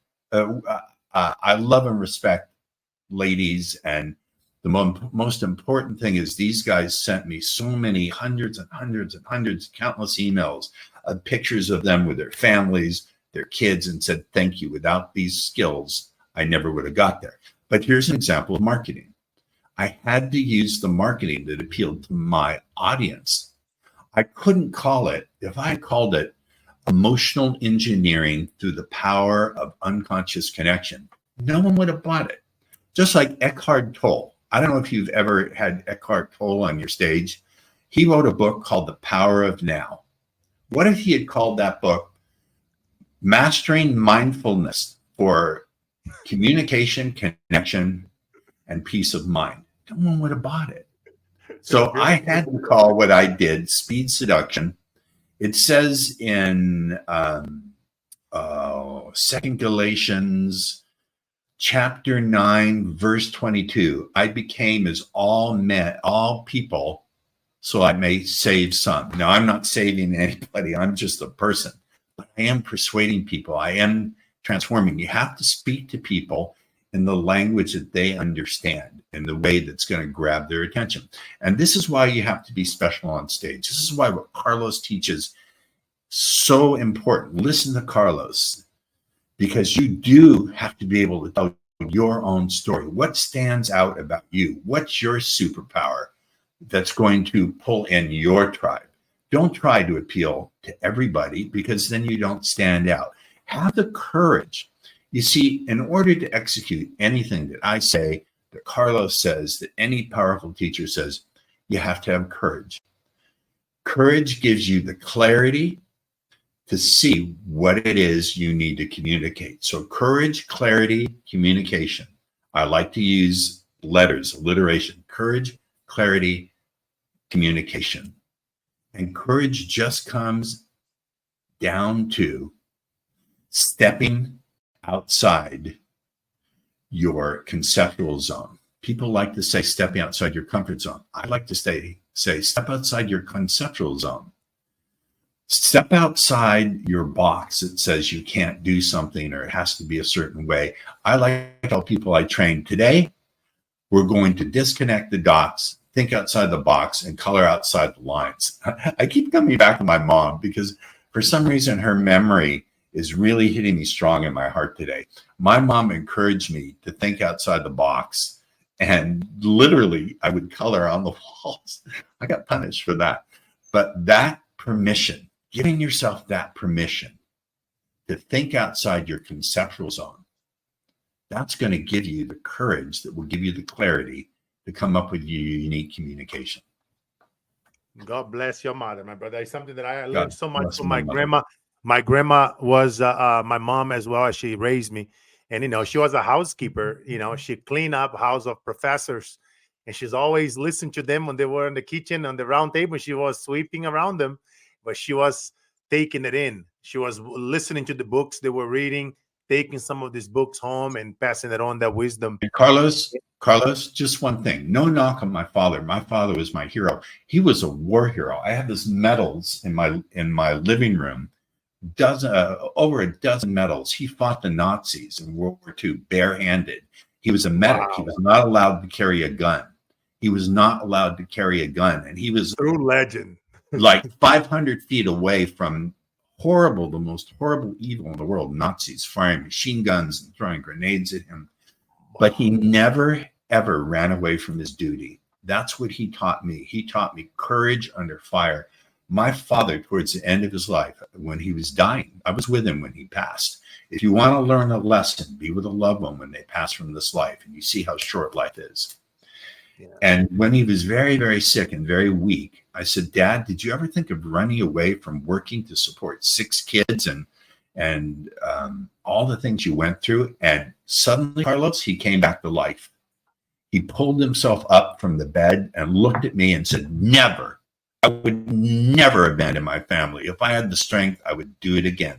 I love and respect ladies, and the most important thing is these guys sent me so many hundreds and hundreds and hundreds, countless emails of pictures of them with their families, their kids, and said, thank you. Without these skills, I never would have got there. But here's an example of marketing. I had to use the marketing that appealed to my audience. I couldn't call it, if I called it emotional engineering through the power of unconscious connection, no one would have bought it. Just like Eckhart Tolle. I don't know if you've ever had Eckhart Tolle on your stage. He wrote a book called The Power of Now. What if he had called that book Mastering Mindfulness for Communication, Connection, and Peace of Mind? No one would have bought it. So I had to call what I did speed seduction. It says in 2 Galatians chapter 9, verse 22, I became as all men, all people, so I may save some. Now, I'm not saving anybody. I'm just a person. But I am persuading people. I am transforming. You have to speak to people in the language that they understand, in the way that's going to grab their attention. And this is why you have to be special on stage. This is why what Carlos teaches so important. Listen to Carlos, because you do have to be able to tell your own story. What stands out about you? What's your superpower that's going to pull in your tribe? Don't try to appeal to everybody, because then you don't stand out. Have the courage. You see, in order to execute anything that I say, that Carlos says, that any powerful teacher says, you have to have courage. Courage gives you the clarity to see what it is you need to communicate. So courage, clarity, communication. I like to use letters, alliteration. Courage, clarity, communication. And courage just comes down to stepping outside your conceptual zone. People like to say stepping outside your comfort zone. I like to say step outside your conceptual zone. Step outside your box that says you can't do something or it has to be a certain way. I like to tell people I train today, we're going to disconnect the dots, think outside the box, and color outside the lines. I keep coming back to my mom because for some reason her memory is really hitting me strong in my heart today. My mom encouraged me to think outside the box, and literally I would color on the walls. I got punished for that. But that permission, giving yourself that permission to think outside your conceptual zone, that's going to give you the courage that will give you the clarity to come up with your unique communication. God bless your mother, my brother. It's something that I God learned so much bless from my my mother. grandma. My grandma was my mom as well, as she raised me. And, you know, she was a housekeeper. You know, she cleaned up house of professors. And she's always listened to them when they were in the kitchen on the round table. She was sweeping around them, but she was taking it in. She was listening to the books they were reading, taking some of these books home and passing it on, that wisdom. And Carlos, just one thing. No knock on my father. My father was my hero. He was a war hero. I have his medals in my living room. Over a dozen medals. He fought the Nazis in World War II barehanded. He was a medic. Wow. He was not allowed to carry a gun. He was not allowed to carry a gun. And he was true legend. Like 500 feet away from the most horrible evil in the world, Nazis firing machine guns and throwing grenades at him. But he never, ever ran away from his duty. That's what he taught me. He taught me courage under fire. My father, towards the end of his life, when he was dying, I was with him when he passed. If you want to learn a lesson, be with a loved one when they pass from this life, and you see how short life is. Yeah. And when he was very, very sick and very weak, I said, Dad, did you ever think of running away from working to support 6 kids and all the things you went through? And suddenly, Carlos, he came back to life. He pulled himself up from the bed and looked at me and said, never. I would never abandon my family. If I had the strength, I would do it again.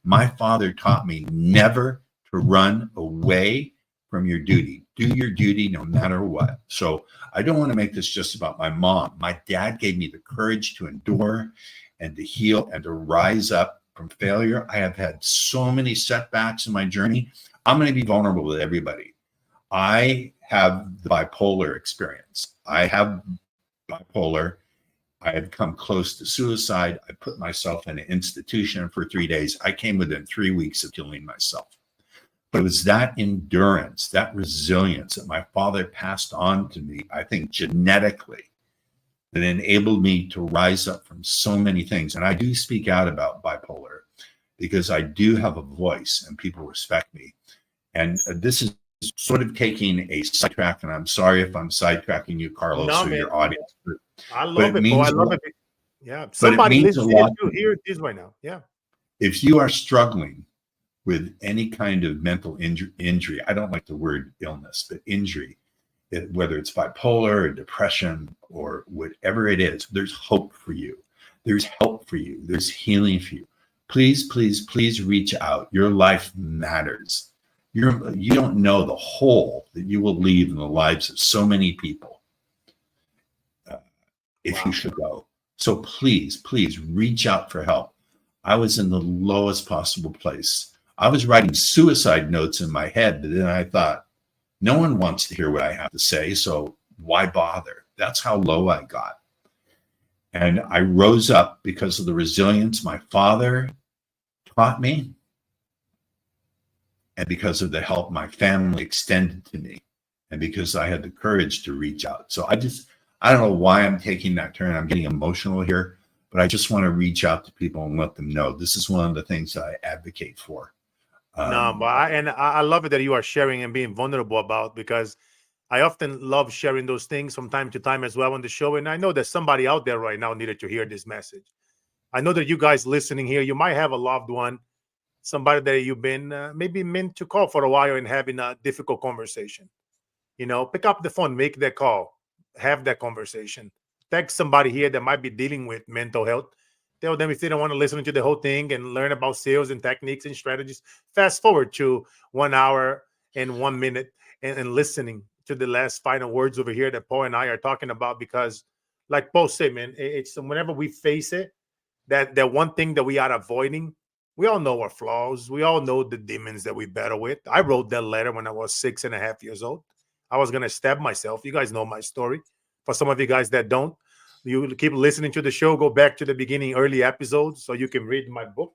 My father taught me never to run away from your duty. Do your duty no matter what. So I don't want to make this just about my mom. My dad gave me the courage to endure and to heal and to rise up from failure. I have had so many setbacks in my journey. I'm going to be vulnerable with everybody. I have the bipolar experience. I have bipolar. I had come close to suicide. I put myself in an institution for 3 days. I came within 3 weeks of killing myself. But it was that endurance, that resilience that my father passed on to me, I think genetically, that enabled me to rise up from so many things. And I do speak out about bipolar because I do have a voice and people respect me. And this is sort of taking a sidetrack, and I'm sorry if I'm sidetracking you, Carlos, or your audience. I But love it it, Paul. I means a love lot. it. Yeah. But it Somebody means a listening lot. to hear this right now. Yeah. If you are struggling with any kind of mental injury, I don't like the word illness, but injury, whether it's bipolar or depression or whatever it is, there's hope for you. There's help for you. There's healing for you. Please, please, please reach out. Your life matters. You don't know the hole that you will leave in the lives of so many people if you should go. So please, please reach out for help. I was in the lowest possible place. I was writing suicide notes in my head, but then I thought, no one wants to hear what I have to say, so why bother? That's how low I got. And I rose up because of the resilience my father taught me and because of the help my family extended to me and because I had the courage to reach out. So I don't know why I'm taking that turn. I'm getting emotional here, but I just want to reach out to people and let them know this is one of the things that I advocate for. No, but I love it that you are sharing and being vulnerable about, because I often love sharing those things from time to time as well on the show. And I know that somebody out there right now needed to hear this message. I know that you guys listening here, you might have a loved one, somebody that you've been maybe meant to call for a while and having a difficult conversation. Pick up the phone, make that call, have that conversation. Text somebody here that might be dealing with mental health. Tell them if they don't want to listen to the whole thing and learn about sales and techniques and strategies, fast forward to 1 hour and 1 minute and listening to the last final words over here that Paul and I are talking about. Because, like Paul said, man, it's whenever we face it, that one thing that we are avoiding. We all know our flaws. We all know the demons that we battle with. I wrote that letter when I was 6.5 years old. I was going to stab myself. You guys know my story. For some of you guys that don't, you keep listening to the show, go back to the beginning, early episodes, so you can read my book.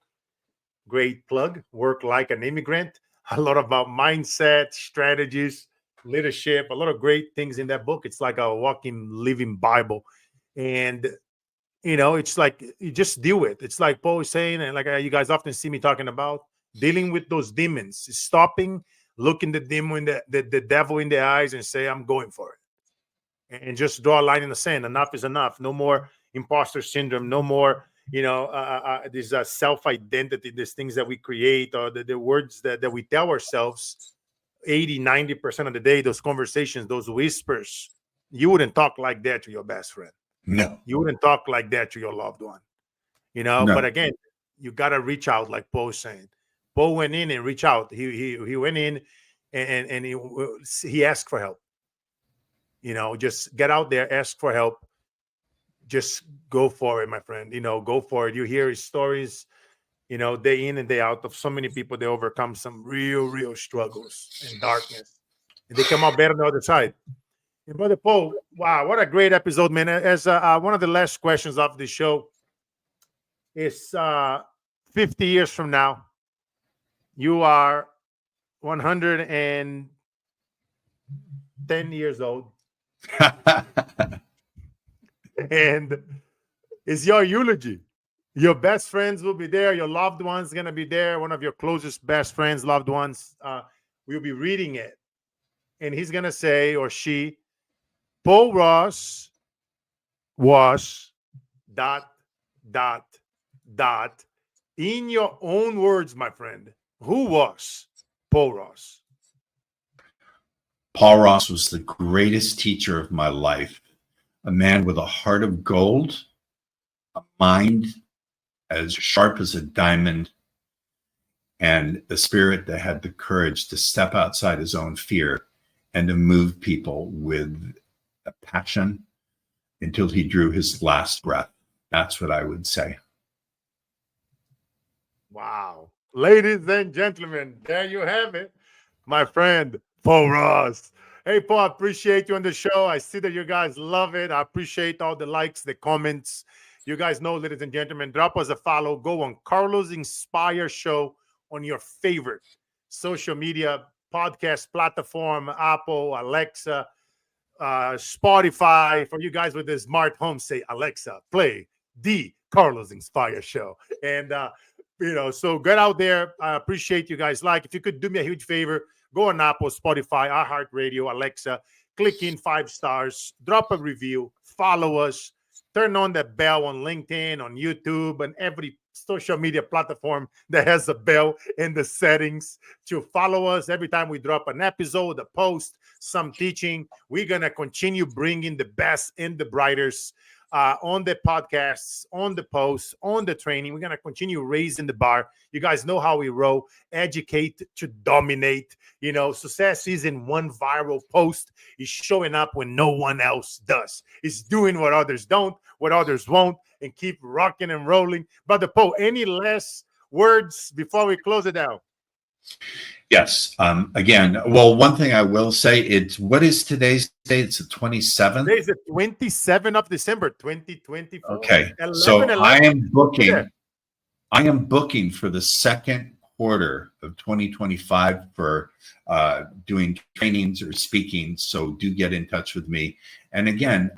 Great plug, Work Like an Immigrant. A lot about mindset, strategies, leadership, a lot of great things in that book. It's like a walking, living Bible. And it's like you just deal with. It's like Paul is saying, and like you guys often see me talking about, dealing with those demons, stopping, looking the demon, the devil in the eyes, and say, "I'm going for it," and just draw a line in the sand. Enough is enough. No more imposter syndrome. No more, this self-identity, these things that we create, or the words that we tell ourselves 80-90% of the day, those conversations, those whispers. You wouldn't talk like that to your best friend. No. You wouldn't talk like that to your loved one, No. But again, you got to reach out, like Poe's saying. Poe went in and reach out. He went in and he asked for help. Just get out there, ask for help. Just go for it, my friend. Go for it. You hear his stories, day in and day out, of so many people. They overcome some real struggles and darkness, and they come out better on the other side. And Brother Paul, wow, what a great episode, man. As one of the last questions of the show is 50 years from now, you are 110 years old, and it's your eulogy. Your best friends will be there. Your loved ones going to be there. One of your closest best friends, loved ones, will be reading it. And he's going to say, or she, Paul Ross was ... In your own words, my friend, who was Paul Ross? Paul Ross was the greatest teacher of my life, a man with a heart of gold, a mind as sharp as a diamond, and a spirit that had the courage to step outside his own fear and to move people with a passion until he drew his last breath. That's what I would say. Wow. Ladies and gentlemen, there you have it. My friend, Paul Ross. Hey, Paul, I appreciate you on the show. I see that you guys love it. I appreciate all the likes, the comments. You guys know, ladies and gentlemen, drop us a follow. Go on Carlos Inspire Show on your favorite social media podcast platform, Apple, Alexa, Spotify. For you guys with the smart home, say, Alexa, play the Carlos Inspire Show. And, so get out there. I appreciate you guys. If you could do me a huge favor, go on Apple, Spotify, iHeartRadio, Alexa, click in 5 stars, drop a review, follow us. turn on the bell on LinkedIn, on YouTube, and every social media platform that has a bell in the settings to follow us every time we drop an episode, a post, some teaching. We're going to continue bringing the best and the brightest on the podcasts, on the posts, on the training. We're going to continue raising the bar. You guys know how we roll. Educate to dominate. You know, success isn't one viral post. It's showing up when no one else does. It's doing what others don't, what others won't, and keep rocking and rolling. Brother Poe, any last words before we close it out? Yes. Again, well, one thing I will say, what is today's date? It's the 27th. Today is the 27th of December, 2024. Okay. 11, So 11. I am booking. Yeah. I am booking for the second quarter of 2025 for doing trainings or speaking. So do get in touch with me. And again,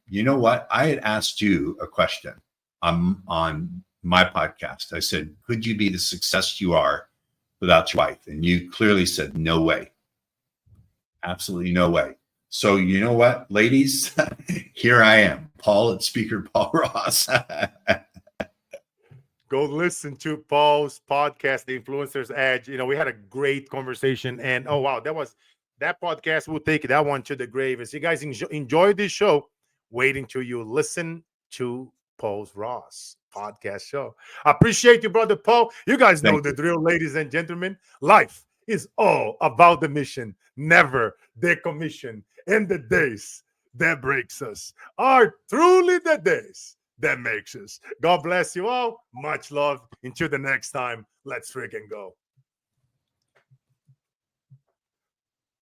you know what? I had asked you a question on my podcast. I said, could you be the success you are without your wife? And you clearly said, no way. Absolutely no way. So you know what, ladies? Here I am, Paul at Speaker Paul Ross. Go listen to Paul's podcast, The Influencer's Edge. You know, we had a great conversation, and oh wow, that podcast. We'll take that one to the grave. As you guys enjoy this show, wait until you listen to Paul's Ross podcast show. I appreciate you, brother Paul. You guys know the drill, ladies and gentlemen. Life is all about the mission, never the commission. And the days that breaks us are truly the days that makes us. God bless you all. Much love. Until the next time, let's freaking go.